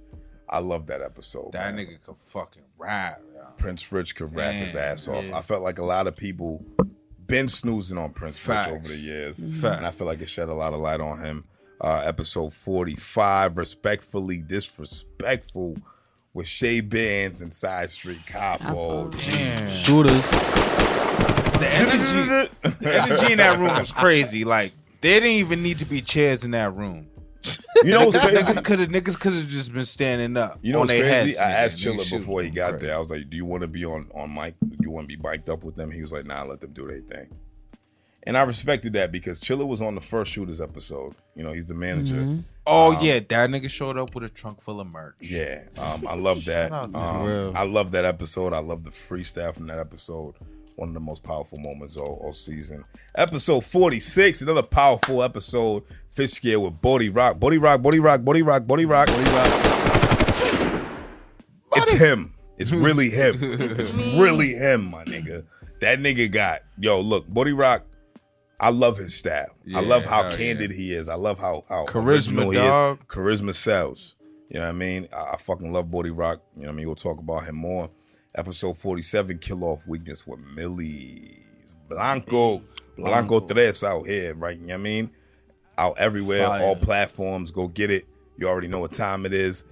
I love that episode. That man. nigga could fucking rap. Yo. Prince Rich could rap his Damn, ass off. yeah. I felt like a lot of people been snoozing on Prince Facts. Rich over the years. Facts. And I feel like it shed a lot of light on him. Episode 45, Respectfully Disrespectful with Shay Bands and Side Street Capo. Damn. Shooters. The energy in that room was crazy. Like there didn't even need to be chairs in that room. You know what's crazy? Niggas could have just been standing up. You know on what's their crazy? heads, I nigga. asked Chilla Nigga, shit before was he got crazy. there. I was like, "Do you want to be on mic? Do you want to be mic'd up with them?" He was like, "Nah, let them do their thing." And I respected that because Chilla was on the first Shooters episode. You know, he's the manager. Oh yeah, that nigga showed up with a trunk full of merch. Yeah, I love that. Shout out to real. I love that episode. I love the freestyle from that episode. One of the most powerful moments all season. Episode 46, another powerful episode. Fish Scale with Bodie Rock. Bodie Rock. It's him. It's really him. It's really him, my nigga. That nigga got, look, Bodie Rock, I love his style. I love how candid he is. I love how charisma, he dog. is. Charisma sells. You know what I mean? I fucking love Bodie Rock. You know what I mean? We'll talk about him more. Episode 47, Kill Off Weakness with Millie's. Blanco Tres out here, right? You know what I mean? Out everywhere, Fire. all platforms. Go get it. You already know what time it is.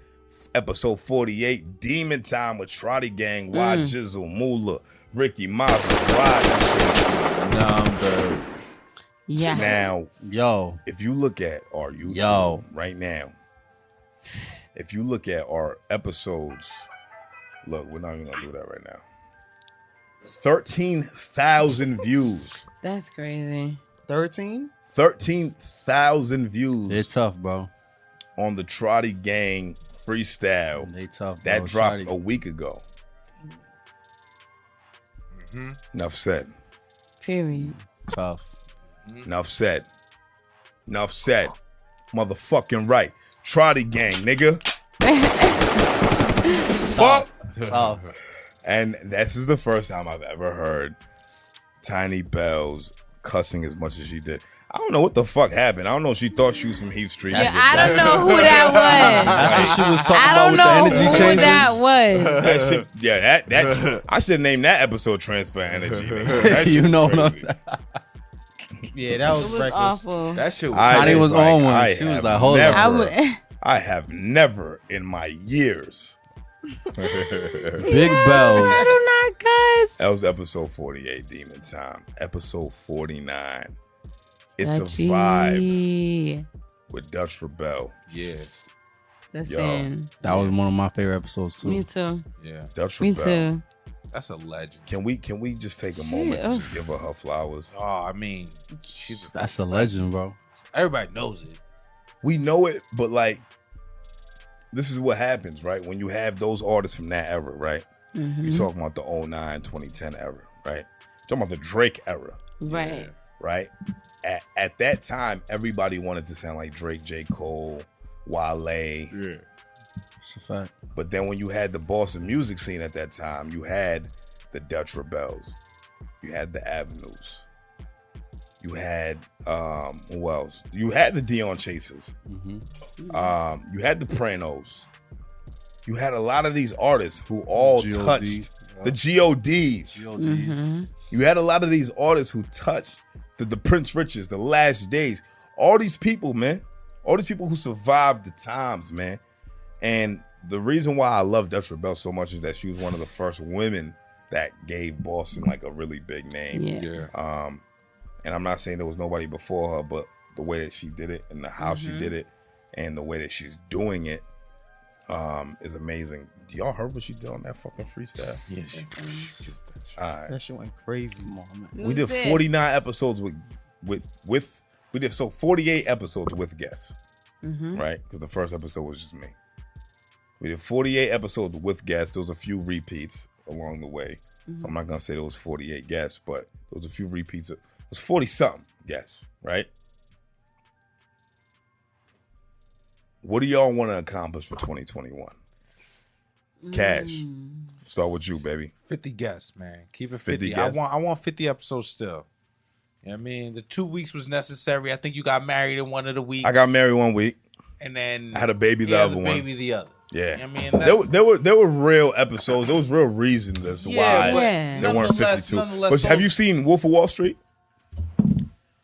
Episode 48, Demon Time with Trotty Gang, Y Jizzle, Moolah, Ricky Mazza, Number. Yeah. Now, if you look at our YouTube right now, if you look at our episodes, look, we're not even gonna do that right now. 13,000 views. That's crazy. 13,000 views. They're tough, bro. On the Trotty Gang freestyle. They tough, bro. That dropped Trotty. a week ago. Enough said. Period. Tough. Enough said. Motherfucking right. Trotty Gang, nigga. Fuck. Tough. And this is the first time I've ever heard Tiny Bells cussing as much as she did. I don't know what the fuck happened. I don't know if she thought she was from Heath Street. Yeah, I don't know who that was. That's what she was talking I about don't with know the energy who changing. that was. That shit, that I should have named that episode Transfer Energy. Nigga. That You shit know was what I'm crazy. saying? Yeah, that was It was reckless. awful. That shit was Tiny was on one. I She was have like, hold never- on. I have never in my years. Big Bells. I do not cuss. That was episode 48, Demon Time. Episode 49. It's a vibe with Dutch Rebel. Yeah. Listen. That was one of my favorite episodes too. Me too. Yeah. Dutch Me Rebel. too. That's a legend. Can we just take a Shit, moment to oh. just give her flowers? Oh, I mean, she's That's a legend, bro. everybody knows it. We know it, but like, this is what happens, right? When you have those artists from that era, right? You talking about the 09, 2010 era, right? Talking about the Drake era, Right. right? At that time, everybody wanted to sound like Drake, J. Cole, Wale. Yeah. It's a fact. But then when you had the Boston music scene at that time, you had the Dutch Rebels. You had the Avenues. You had, who else? You had the Dion Chasers. You had the Pranos. You had a lot of these artists who all G.O.D. touched the GODs. You had a lot of these artists who touched the Prince Riches, the Last Days. All these people, man. All these people who survived the times, man. And the reason why I love Dutch Rebel so much is that she was one of the first women that gave Boston like a really big name. Yeah. And I'm not saying there was nobody before her, but the way that she did it and how she did it and the way that she's doing it is amazing. Do y'all heard what she did on that fucking freestyle? Yeah. All right. That shit went crazy. Come on, man. We did 49 episodes with we did 48 episodes with guests, right? Because the first episode was just me. We did 48 episodes with guests. There was a few repeats along the way, so I'm not gonna say there was 48 guests, but there was a few repeats. It was 40 something guests, right? What do y'all want to accomplish for 2021? Cash, start with you, baby. 50 guests, man. Keep it 50 50. guests. I want 50 episodes still. You know what I mean? The 2 weeks was necessary. I think you got married in one of the weeks. I got married 1 week. And then I had a baby the other one. baby the other. Yeah, You know what I mean? there were real episodes. There was real reasons as to why but Yeah. there weren't nonetheless- 52. nonetheless, But have those- you seen Wolf of Wall Street?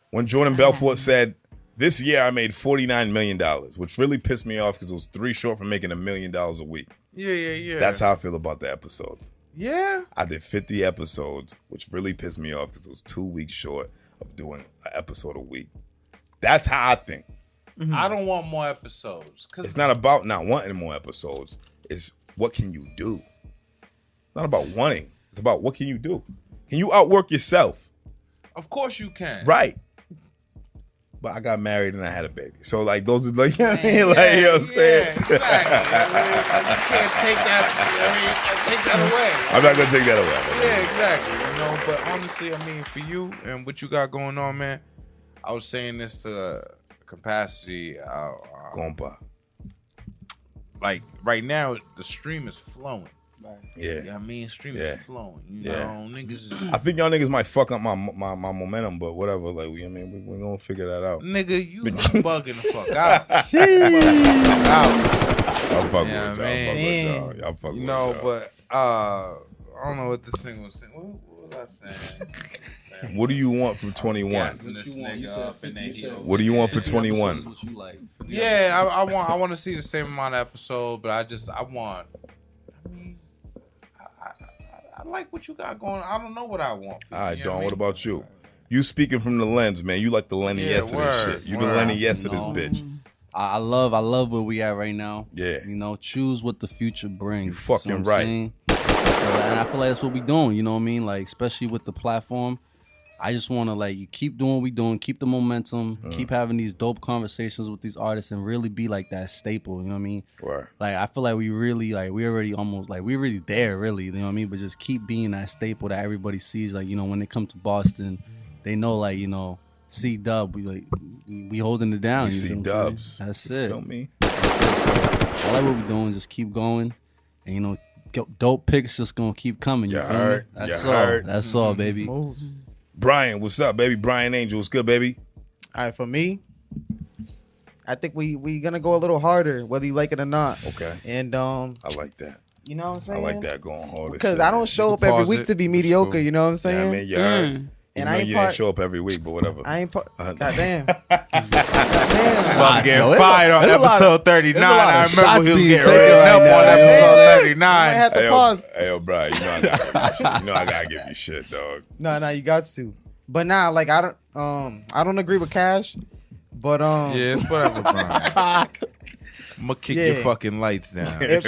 When Jordan Belfort said, "This year I made $49 million," which really pissed me off because it was 3 short from making $1 million a week. Yeah. That's how I feel about the episodes. Yeah. I did 50 episodes, which really pissed me off because it was 2 weeks short of doing an episode a week. That's how I think. I don't want more episodes. It's not about not wanting more episodes. It's what can you do? It's not about wanting. It's about what can you do? Can you outwork yourself? Of course you can. Right. but I got married and I had a baby. So like those are like, you know what I mean? Like, you know what I'm saying? Exactly. You can't take that. Take that away. I'm not gonna take that away. Yeah, exactly. You know, but honestly, I mean, for you and what you got going on, man, I was saying this to capacity. Compa. Like right now, the stream is flowing. Yeah. You know what I mean? Stream is flowing. You Yeah. know, niggas is... I think y'all niggas might fuck up my momentum, but whatever. Like, I mean, we're gonna figure that out. Nigga, you bugging the fuck out. Y'all fuck Yeah, with man. y'all. Y'all fuck with You know, y'all. but I don't know what this thing was saying. What was I saying? What do you want from 21? Gassing this nigga up in that heel. What do you want for 21? What you like? Yeah, I want to see the same amount of episode, but I like what you got going. I don't know what I want. All right, Don, what about you? You speaking from the lens, man. You like the Lenny Yeah, Yes of this shit. You the Lenny Yes of this bitch. I love where we at right now. Yeah. You know, choose what the future brings. You fucking what I'm right. saying? So, and I feel like that's what we doing, you know what I mean? Like, especially with the platform. I just want to, like, you keep doing what we doing, keep the momentum, keep having these dope conversations with these artists and really be like that staple, you know what I mean? Right. Like, I feel like we really, like, we already almost, like, we're really there, really, you know what I mean? But just keep being that staple that everybody sees. Like, you know, when they come to Boston, they know, like, you know, C-Dub, we holding it down. We you see know Dubs. That's You it. feel me? So, I like what we're doing. Just keep going. And, you know, dope picks just going to keep coming. You You feel me? heard. That's You all. heard. That's all, baby. Moves. Bryan, what's up, baby? Bryan Angel, what's good, baby? All right, for me, I think we gonna go a little harder, whether you like it or not. Okay. And I like that. you know what I'm I saying? like that going hard. Because I don't show up every pause week it. to be That's mediocre. cool. You know what I'm Yeah, saying? I mean, you heard. And Even I though ain't you part- didn't show up every week, but whatever. I ain't. Uh-huh. Goddamn. I'm getting yo, fired on there's a lot of- episode 39. there's a lot I of remember shots he was being getting taken written right up now, on yo. episode I 39. had to Hey, pause. yo, Bryan, you know I gotta give you shit. You know I gotta give you shit, dog. No, you got to. But nah, like I don't agree with Kash. But Yeah, it's whatever, Brian. I'm gonna kick your Yeah. fucking lights down. if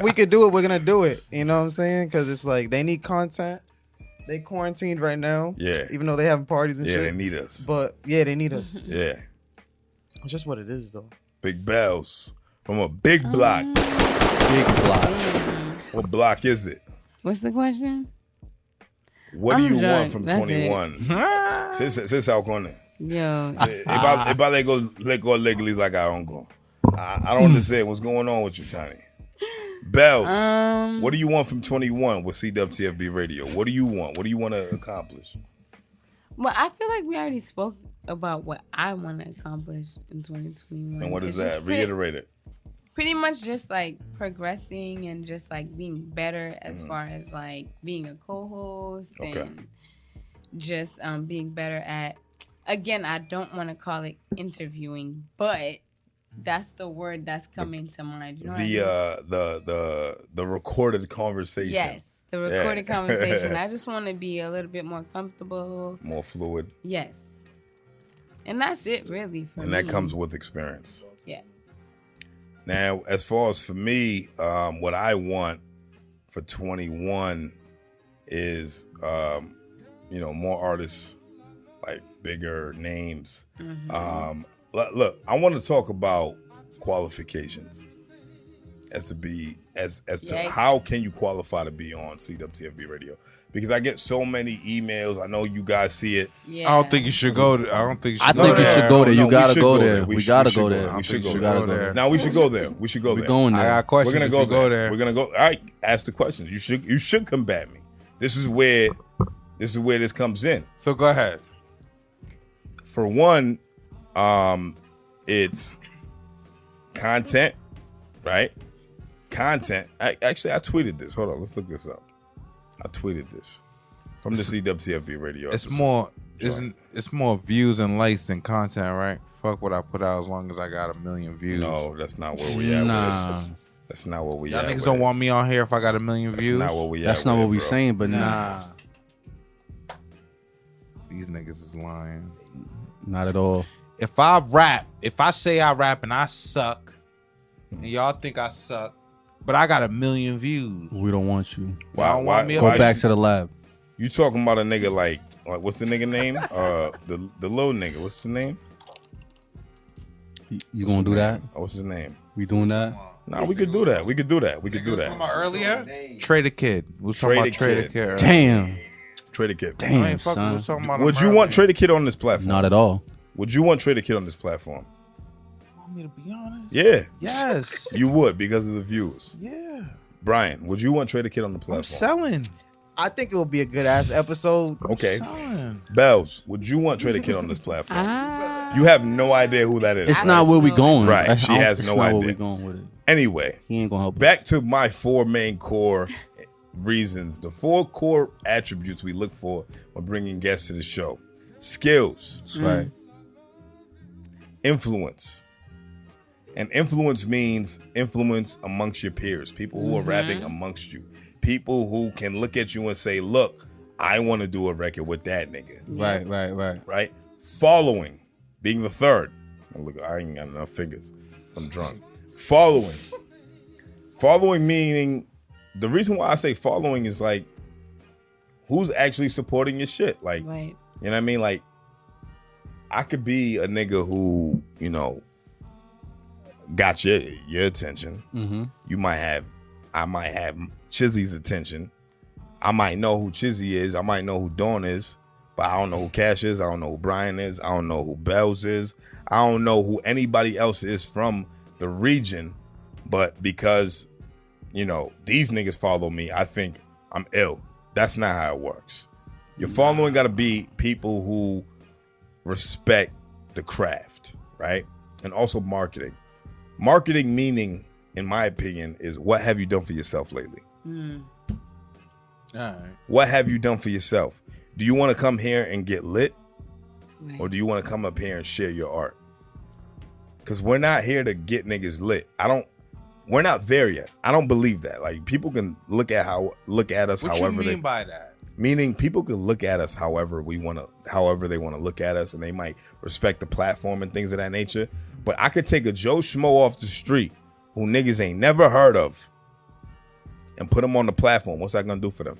we could do it, we're gonna do it. You know what I'm saying? Because it's like they need content. They quarantined right now. Yeah. Even though they having parties and Yeah, shit. they need us. But yeah, they need us. Yeah. It's just what it is, though. Big Bells from a big block. Big block. What block is it? What's the question? What do I'm you drunk, want from that's 21? Since how con it? Yo, Iba le go legally like I don't go. I don't understand what's going on with you, Tiny. Bells, what do you want from 21 with CWTFB Radio? What do you want? What do you want to accomplish? well, I feel like we already spoke about what I want to accomplish in 2021. And what is It's just that? Reiterate it. Pretty much just like progressing and just like being better as far as like being a co-host and just being better at. Again, I don't want to call it interviewing, but that's the word that's coming to mind. You know what I mean? The recorded conversation. Yes, the recorded conversation. I just want to be a little bit more comfortable. More fluid. Yes. And that's it really for me. And that comes with experience. Yeah. Now, as far as for me, what I want for 21 is, more artists, like bigger names. Mm-hmm. Look, I want to talk about qualifications as to Yikes. how can you qualify to be on CWTFB Radio? Because I get so many emails. I know you guys see it. Yeah. I don't think you should go. I don't think you should I go think you there. should go there. No, You we gotta should go go there. there. We We gotta should go go there. there. We should go We there. gotta go there. Now we should go there. We should go We there. going I there. got questions. We're gonna if go you there. go there. We're gonna go. All right, ask the questions. You should combat me. This is where this comes in. So go ahead. For one, it's content, right? Content. I tweeted this. Hold on, let's look this up. I tweeted this from the CWTFB Radio. It's episode. more. It's more views and likes than content, right? Fuck what I put out as long as I got 1 million views. No, that's not where we at. with Nah. this. That's not what we Y'all at. niggas with don't it. want me on here if I got 1 million That's views. not what we at. That's not with what it, we bro. saying, but nah, These niggas is lying. not at all. If I say I rap and I suck, and y'all think I suck, but I got 1 million views. We don't want you. Y'all want me Go up- back to the lab. You talking about a nigga like what's the nigga name? The little nigga. What's his name? You gonna do that? What's his name? We doing that? Nah, we could do that. We could do that. We could do Talking about that. earlier, Trey the Kid. We was talking about Trey the Kid. Damn. Trey the Kid. I Damn, ain't fucking son. with talking about Would him you want earlier. Trey the Kid on this platform? Not at all. Would you want Trey the Kid on this platform? Want me to be honest? Yeah. Yes. You would because of the views. Yeah. Brian, would you want Trey the Kid on the I'm platform? selling. I think it would be a good ass episode. Okay. Selling. Bells, would you want Trey the Kid on this platform? You have no idea who that is. It's right? not where we going. Right, I she don't- has it's no not idea. Where we going with it. Anyway, He ain't gonna help. back to my 4 main core reasons, the 4 core attributes we look for when bringing guests to the show. Skills, That's right. influence. And influence means influence amongst your peers, people who are rapping amongst you, people who can look at you and say, look, I want to do a record with that nigga, Right. right? Following, being the third. Oh, look, I ain't got enough fingers. I'm drunk. Following meaning, the reason why I say following is like, who's actually supporting your shit? Like, Right. you know what I mean? Like, I could be a nigga who, you know, got your attention. Mm-hmm. I might have Chizzy's attention. I might know who Chizzy is. I might know who Dawn is, but I don't know who Kash is. I don't know who Bryan is. I don't know who Bellez is. I don't know who anybody else is from the region, but because, you know, these niggas follow me, I think I'm ill. That's not how it works. Your following got to be people who respect the craft, right? And also marketing. Marketing meaning, in my opinion, is what have you done for yourself lately? All right. What have you done for yourself? Do you want to come here and get lit? Right. Or do you want to come up here and share your art? Because we're not here to get niggas lit. We're not there yet. I don't believe that. Like, people can look at us What however you mean by that? meaning people can look at us however they want to look at us, and they might respect the platform and things of that nature. But I could take a Joe Schmo off the street who niggas ain't never heard of and put them on the platform. What's that gonna do for them?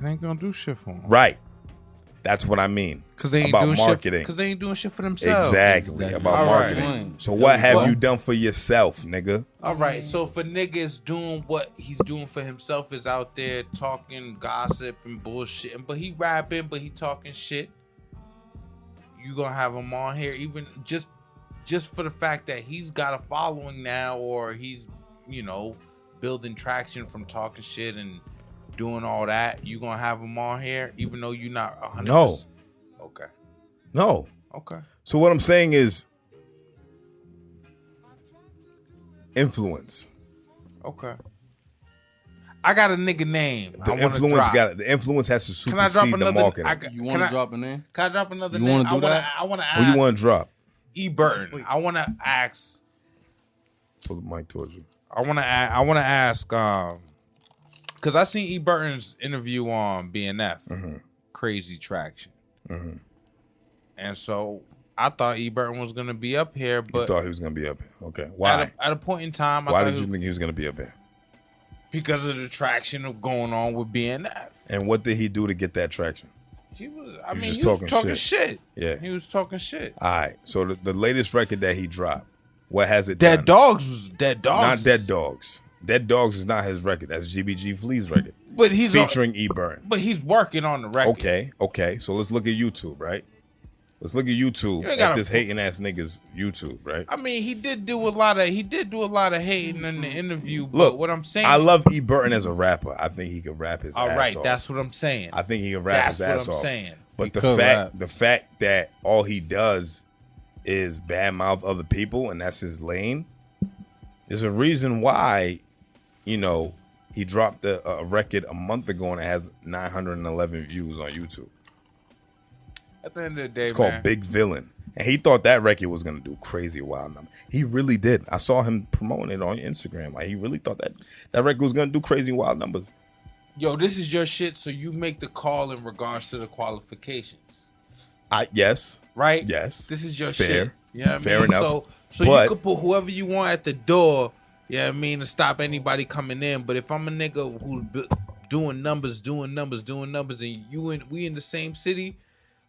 It ain't gonna do shit for them. Right. That's what I mean. Because they ain't about doing marketing. shit. Because they ain't doing shit for themselves. Exactly. About All right. marketing. So what have you done for yourself, nigga? All right. So for niggas doing what he's doing for himself is out there talking gossip and bullshit, but he rapping, but he talking shit. You gonna have him on here, even just for the fact that he's got a following now, or he's, you know, building traction from talking shit and doing all that. You gonna have him on here, even though you're not 100%. No. Okay. No. Okay. So what I'm saying is influence. Okay. I got a nigga name. The influence has to Can I drop supersede the another? marketing. You want to drop a name? Can I drop another You name? wanna do that? I want to ask. Who you want to drop? E. Burton. I want to ask. Pull the mic towards you. I want to ask. Because I seen E. Burton's interview on BNF. Crazy Traction. And so I thought E. Burton was gonna be up here, You but thought he was gonna be up here. Okay. Why? at a point in time, I Why thought did you think he was gonna be up here? because of the traction of going on with BNF. And what did he do to get that traction? He was. He was just he was talking talking shit. shit. Yeah. He was talking shit. All right. So the latest record that he dropped, what has it Dead done? Dogs was Dead Dogs. Not Dead Dogs. Dead Dogs is not his record. That's GBG Flea's record. But he's featuring E. Burton. But he's working on the record. Okay. So let's look at YouTube, right? Let's look at YouTube You ain't at gotta- this hating ass niggas YouTube, right? I mean, he did do a lot of hating in the interview. But Look, what I'm saying, I love E. Burton as a rapper. I think he could rap his all ass right, off. that's what I'm saying. I think he can rap That's his ass what I'm off. saying. He But could rap. the fact that all he does is badmouth other people and that's his lane, there's a reason why, you know, he dropped a record a month ago and it has 911 views on YouTube. At the end of the day, It's called man, Big Villain. And he thought that record was gonna do crazy wild numbers. He really did. I saw him promoting it on Instagram. Like he really thought that record was gonna do crazy wild numbers. yo, this is your shit. So you make the call in regards to the qualifications, Yes. right? Yes. This is your Fair. shit. You know what Fair I mean? enough. So But- you could put whoever you want at the door. You know what I mean, to stop anybody coming in. But if I'm a nigga who's doing numbers, and we in the same city,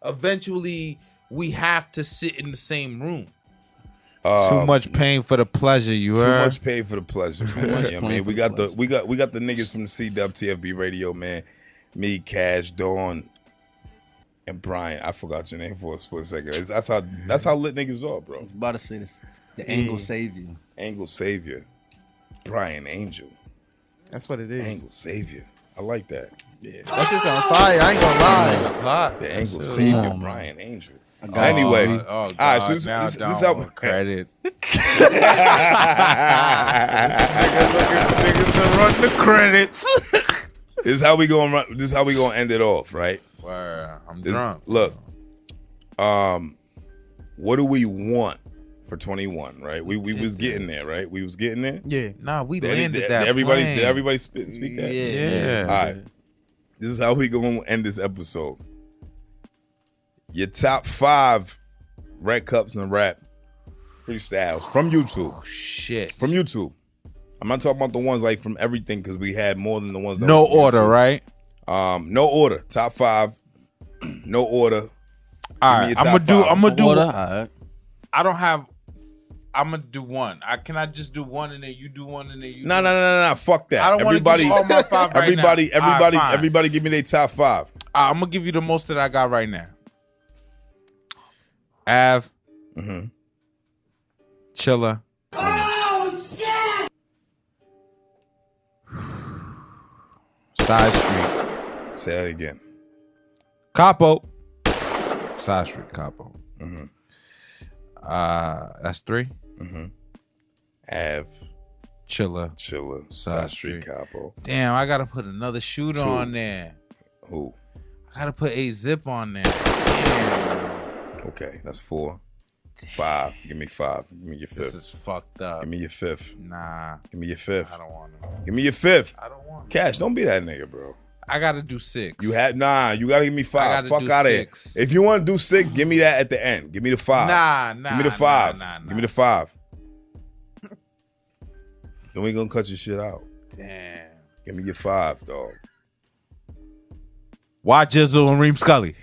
eventually we have to sit in the same room. Too much pain for the pleasure, you heard? Too much pain for the pleasure, man. Yeah, man. We got the niggas from the CWTFB radio, man. Me, Kash, Dawn, and Bryan. I forgot your name for a split second. That's how lit niggas are, bro. I was about to say this. The Angle Savior. Angle Savior. Bryan Angel. That's what it is. Angle Savior. I like that. Yeah. That shit sounds fire. I ain't gonna lie. It's hot. The Angle Savior, on, Bryan Angel. Anyway, all right, so this how credit. Niggas to run the credits. This is how we gonna end it off, right? I'm drunk. Look, what do we want for 21? Right? We was getting there, right? We was getting there. Yeah. Nah, we Did landed that. Did everybody speak that? Yeah. All right. This is how we gonna end this episode. Your top 5 Red Cups and Rap freestyles from YouTube. Oh, shit. From YouTube. I'm not talking about the ones like from everything because we had more than the ones that No was from order, YouTube. right? No order. Top 5. No order. All right. I'm gonna do. Order, all right. I don't have. I'm gonna do one. Can I just do one and then you do one and then you? No. Fuck that. I don't want to do all my 5 right now. Everybody, give me their top 5. I'm gonna give you the most that I got right now. Av. Chilla. Side Street. Say that again. Capo. Side Street, Capo. That's 3. Av. Chilla. Side Street, Capo. Damn, I gotta put another shooter 2. on there. Who? I gotta put a zip on there. Damn. Okay, that's 4. 5. Give me 5. Give me your 5th. This is fucked up. Give me your 5th. Nah. Give me your 5th. I don't want to. Give me your 5th. I don't want to. Cash, don't be that nigga, bro. I gotta do 6. You gotta give me 5. Fuck do out of here. 6. If you want to do 6, give me that at the end. Give me the 5. Nah. Give me the 5. Nah. Give me the 5. Then we gonna cut your shit out. Damn. Give me your 5, dog. Why Jizzle and Reem Scully?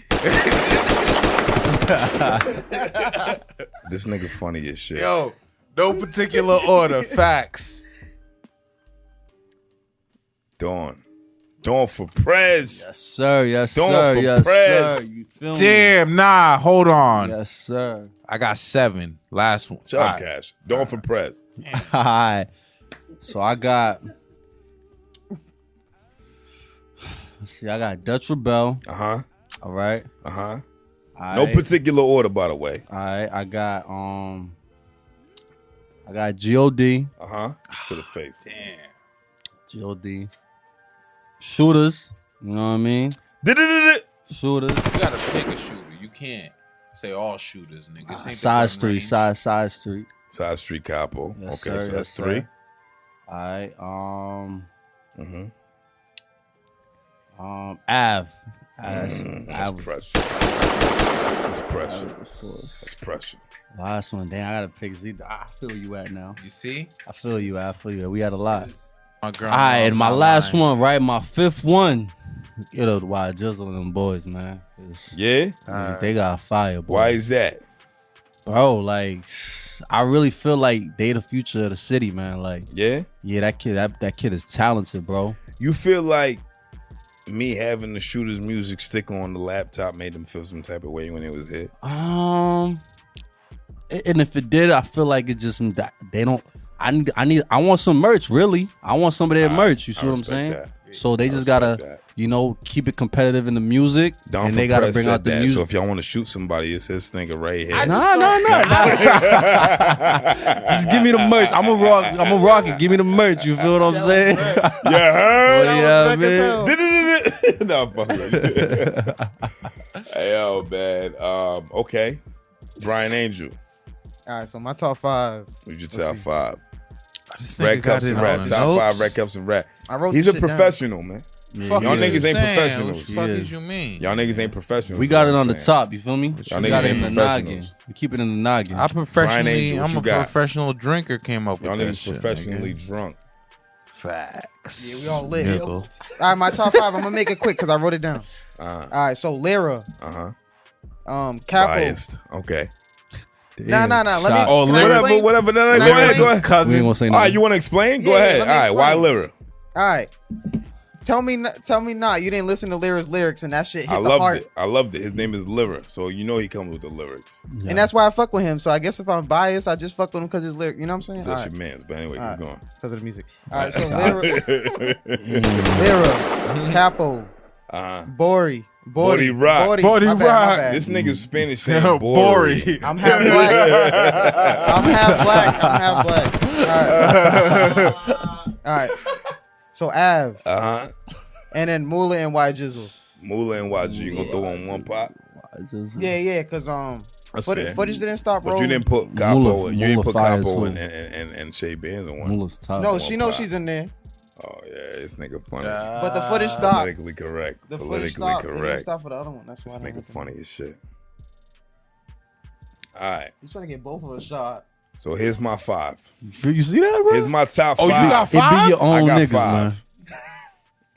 This nigga funny as shit. Yo, no particular order. Facts. DonForPrez. Yes, sir. Yes, Don't sir. for Yes, Prez. sir. You feel me? Damn, nah. Hold on. Yes, sir. I got 7. Last one. Shut up, All right. Cash. DonForPrez. All right. So I got. Let's see, I got Dutch Rebel. Uh-huh. All right. Uh-huh. All No right. particular order, by the way. All right. I got G.O.D. Uh-huh. To the face. Damn. G.O.D. Shooters. You know what I mean? Shooters. You gotta pick a shooter. You can't say all shooters, niggas. Ain't the Side gun Street. range. Side Street. Side Street Capo. Yes, Okay, sir. so that's Yes, 3. sir. All right. Av. That's pressure. That's pressure. That's pressure. Last one. Damn, I gotta pick Z. I feel you at now. You see? I feel you. We had a lot. My girl. All right, and my last one, right? My 5th one. Get up, why Jizzle and them boys, man. Yeah? They got fire, boy. Why is that? Bro, like, I really feel like they the future of the city, man. Like, Yeah? yeah, that kid is talented, bro. You feel like me having the Shooter's music stick on the laptop made them feel some type of way when it was here? And if it did, I feel like it just they don't. I want some merch, really. I want some of their merch. You see what I'm saying? that. So they just gotta, that. keep it competitive in the music, and they gotta bring out the music. So if y'all want to shoot somebody, it's this nigga right here. No. Just give me the merch. I'm a rock it. Give me the merch. You feel what I'm saying? You heard? Yeah, man. No, fuck it. Hey, yo, man. Okay. Bryan Angel. All right, so my top 5. Who's your top 5? This Red nigga got Cups it and on Rap. the Top notes. 5 Red Cups and Rap. I wrote He's this a shit down. professional, man. Fuck Y'all you niggas ain't saying? professionals. What the fuck Yeah. is you mean? Y'all niggas ain't professionals. We got is it what on I'm the saying. top. You feel me? Y'all We got niggas it in ain't the noggin. professionals. We keep it in the noggin. I professionally, Angel, what I'm you a got? professional drinker. Came up with Y'all that niggas shit. professionally nigga. drunk. Facts. Yeah, we all lit. Nickel. All right, my top 5. I'm gonna make it quick because I wrote it down. Uh-huh. All right, so Lyra, Capo. Biased. Okay. Nah. Let me. Shot. Can I explain? Whatever. No, Can go I ahead. explain? Go ahead. We ain't gonna say All nothing. right, you want to explain? Go Yeah, ahead. let me All right, why explain. Lyra? All right. Tell me not. You didn't listen to Lyra's lyrics, and that shit hit I the loved heart. it. I loved it. His name is Lyra, so you know he comes with the lyrics. Yeah. And that's why I fuck with him. So I guess if I'm biased, I just fuck with him because his lyric. You know what I'm saying? That's your man's. But anyway, All keep going. Because of the music. All right. So Lyra, Capo, Bori Rock. Bori Bori my Rock. bad. This nigga's Spanish saying Bori. Bori. I'm half black. I'm half black. All right. So Av, and then Mula and Y Jizzle. Mula and YG, you gonna throw on one pot? Yeah, because That's fair. footage didn't stop But rolling. you didn't put Capo. Mula You didn't put fire Capo too. and Shay Benz on one. Mula's tough. No, one she knows pot. she's in there. Oh yeah, this nigga funny. But the footage stopped. Politically correct. The footage Politically stopped. It didn't correct. stop for the other one. That's why. This I don't nigga have to- funny as shit. All right, He's trying to get both of us shot. so here's my 5. You see that, bro? Here's my top 5. Oh, you got It be 5? your I own got niggas, 5. man.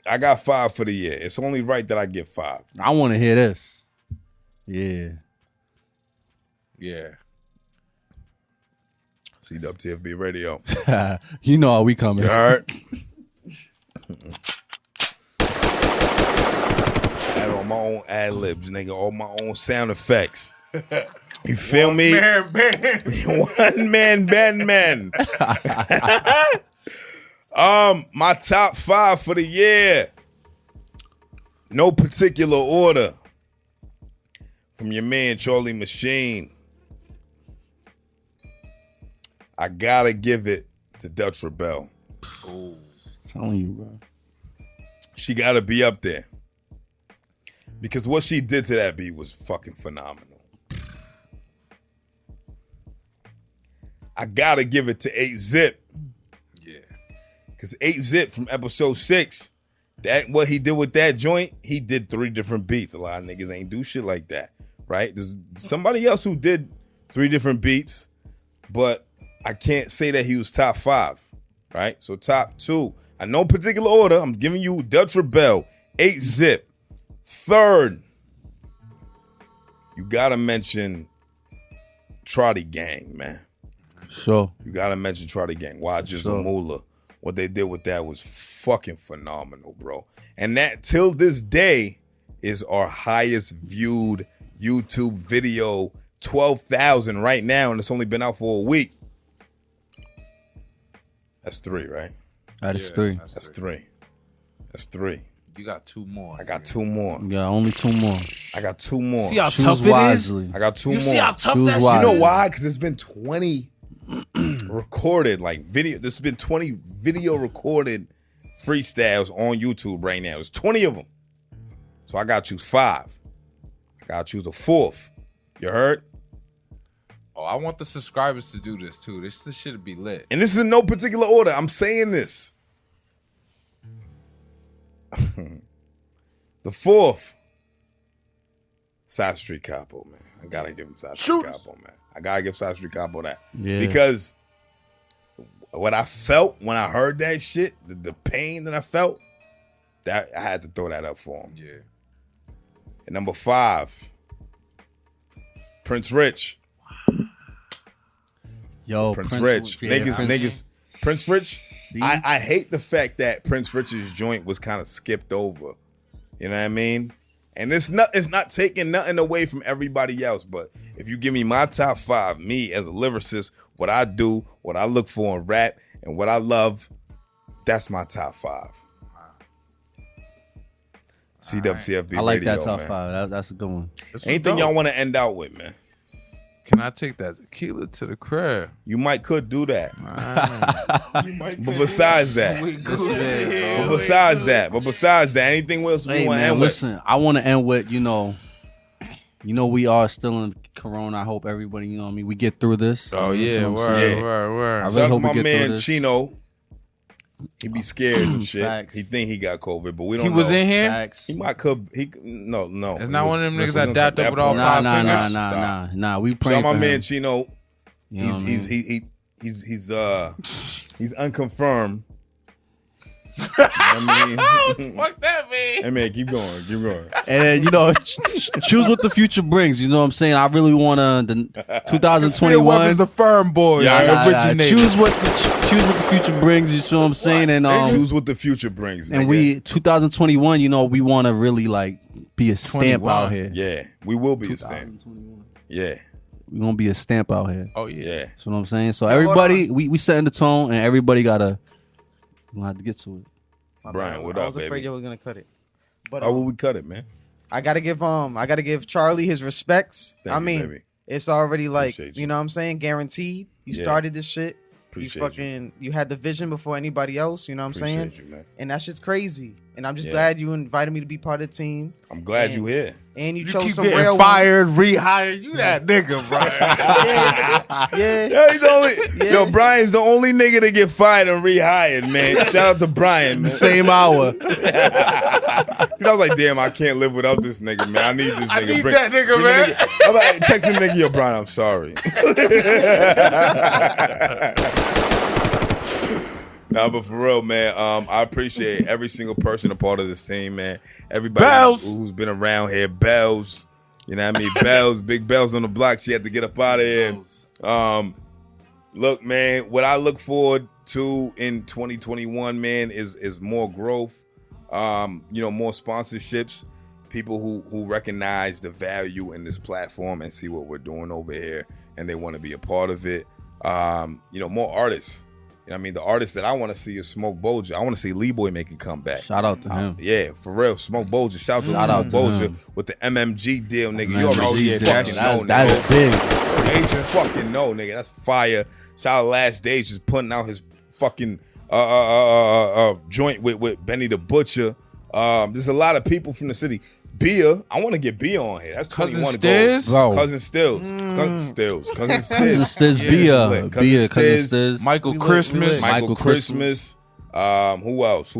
I got 5 for the year. It's only right that I get 5. I want to hear this. Yeah. Yeah. CWTFB radio. You know how we coming. You heard? Had on my own ad libs, nigga. All my own sound effects. You feel me? One man band. My top 5 for the year. No particular order. From your man Charlie MaSheen. I gotta give it to Dutch Rebel. Telling you, bro. She gotta be up there. Because what she did to that beat was fucking phenomenal. I gotta give it to 8-Zip. Yeah. Because 8-Zip from episode 6, that what he did with that joint, he did 3 different beats. A lot of niggas ain't do shit like that, right? There's somebody else who did 3 different beats, but I can't say that he was top 5, right? So top 2. In no particular order, I'm giving you Dutch Rebel, 8-Zip. 3rd, you gotta mention Trotty Gang, man. Sure. You gotta mention Trotty Gang. Why Sure. Mula? What they did with that was fucking phenomenal, bro. And that till this day is our highest viewed YouTube video. 12,000 right now, and it's only been out for a week. That's 3, right? That is 3. That's 3. That's 3. You got 2 more. I got 2 more. Yeah, only 2 more. I got 2 more. See how Choose tough it is? wisely. I got 2 You more. see how tough Choose that wisely. shit You is? know why? Because there's been 20 recorded, video. There's been 20 video recorded freestyles on YouTube right now. There's 20 of them. So I got to choose 5. I got to choose a 4th. You heard? Oh, I want the subscribers to do this too. This should be lit. And this is in no particular order. I'm saying this. The 4th, Side Street Capo, man. I gotta give him Side Street Capo, man. I gotta give Side Street Capo that. Yeah. Because what I felt when I heard that shit, the pain that I felt, that I had to throw that up for him. Yeah. And number 5, Prince Rich. Yo, Prince Rich. yeah, Niggas. Prince Rich. See? I hate the fact that Prince Rich's joint was kind of skipped over. You know what I mean? And it's not taking nothing away from everybody else. But if you give me my top 5, me as a lyricist, what I do, what I look for in rap, and what I love, that's my top 5. CWTFB I like radio, that top man. 5. That's a good one. This was Anything dope. y'all want to end out with, man? Can I take that tequila to the crib? You could do that. But But besides that, anything else we Hey want to man, end listen. I want to end with we are still in Corona. I hope everybody, you know what I mean, we get through this. Oh You yeah, know what I'm saying? word. I with? really Shout out to hope we my get through man this. Chino. He be scared and shit. Facts. He think he got COVID, but we don't He know. was in here. Facts. He no. It's He not was- one of them niggas listen, that dapped up with all Nah, 5 nah, nah, fingers. nah, nah. We Shout praying out my for man him. Chino. You know what I mean? He's unconfirmed. I mean, Fuck that, man. hey man, keep going. And then, choose what the future brings. You know what I'm saying? I really want to, the 2021. The firm boy. Choose what the future brings. You know what I'm saying? And choose what the future brings. And nigga. 2021, we want to really like be a stamp 21. out here. Yeah, we will be a stamp. Yeah. We're gonna be a stamp out here. Oh yeah. Yeah. That's what I'm saying. So everybody, we setting the tone, and everybody we're gonna have to get to it. Brian, what I up, was afraid baby? you were gonna cut it. But How will we cut it, man? I gotta give Charlie his respects. Thank I you, mean, baby. it's already like Appreciate you. you know what I'm saying, guaranteed. You Yeah. started this shit. Appreciate You had the vision before anybody else. You know what I'm saying? Appreciate you, man. And that shit's crazy. And I'm just Yeah. glad you invited me to be part of the team. I'm glad Man. you here. And you You chose keep some getting real fired, rehired. You that nigga, bro. Yeah. Yeah, he's the only. Yeah. Yo, Brian's the only nigga to get fired and rehired, man. Shout out to Brian, man. Same hour. Cause I was like, damn, I can't live without this nigga, man. I need this nigga. I need that nigga, bring man. the nigga. I'm like, text the nigga, yo, Brian, I'm sorry. Nah, but for real, man, I appreciate every single person a part of this team, man. Everybody Bellez. who's been around here. Bellez, you know what I mean? Bellez, big Bellez on the block. She had to get up out of here. Look, man, what I look forward to in 2021, man, is more growth. More sponsorships, people who recognize the value in this platform and see what we're doing over here, and they want to be a part of it. More artists. You know what I mean? The artist that I want to see is Smoke Bolger. I want to see Lee Boy make a comeback. Shout out to him. Yeah, for real. Smoke Bolger. Shout Shout out out to to Bolger him. with the MMG deal, nigga. Man, You already fucking know, that nigga. is big. You fucking know, nigga. That's fire. Shout out Last Days just putting out his fucking joint with Benny the Butcher. There's a lot of people from the city. Bia, I want to get Bia on here. That's 21 goals. Bro. Cousin Stills. Cousin Stills. Cousin Cousin Stiz, Yeah. Bia, Cousin Stiz. Michael We lit, Christmas. we lit. Michael Christmas. Who else?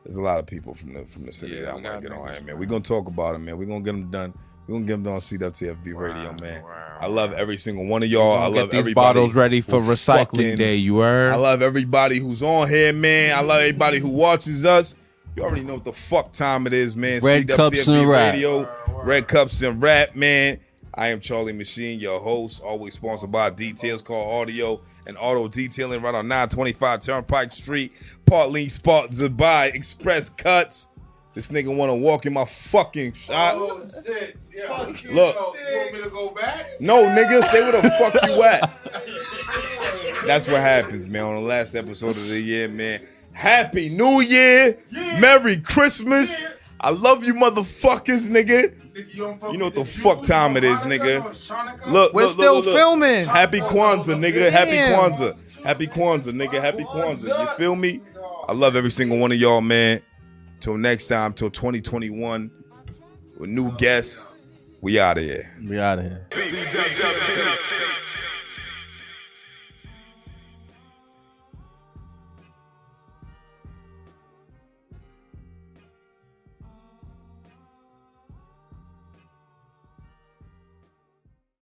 There's a lot of people from the city that I want to get on here, man. We're going to talk about them, man. We're going to get them done. We're going to get them on CWTFB radio, man. I love every single one of y'all. I love Get these everybody bottles ready for who recycling fucking- day. You heard? I love everybody who's on here, man. I love everybody who watches us. You already know what the fuck time it is, man. Red Cups and Rap. Radio, Red Cups and Rap, man. I am Charlie MaSheen, your host, always sponsored by Details Call Audio and Auto Detailing right on 925 Turnpike Street, Partly Spartans by Express Cuts. This nigga want to walk in my fucking shop. Oh shit! Yeah. Look. You want me to go back? No, nigga, say where the fuck you at. That's what happens, man, on the last episode of the year, man. Happy New Year. Merry Christmas. I love you motherfuckers, nigga. You know what the fuck time it is, nigga. Look, We're still filming. Happy Kwanzaa, nigga. Happy Damn. Kwanzaa. Happy Kwanzaa, nigga. Happy Kwanzaa. You feel me? I love every single one of y'all, man. Till next time, till 2021, with new guests, we out of here. We out of here. CWTFB.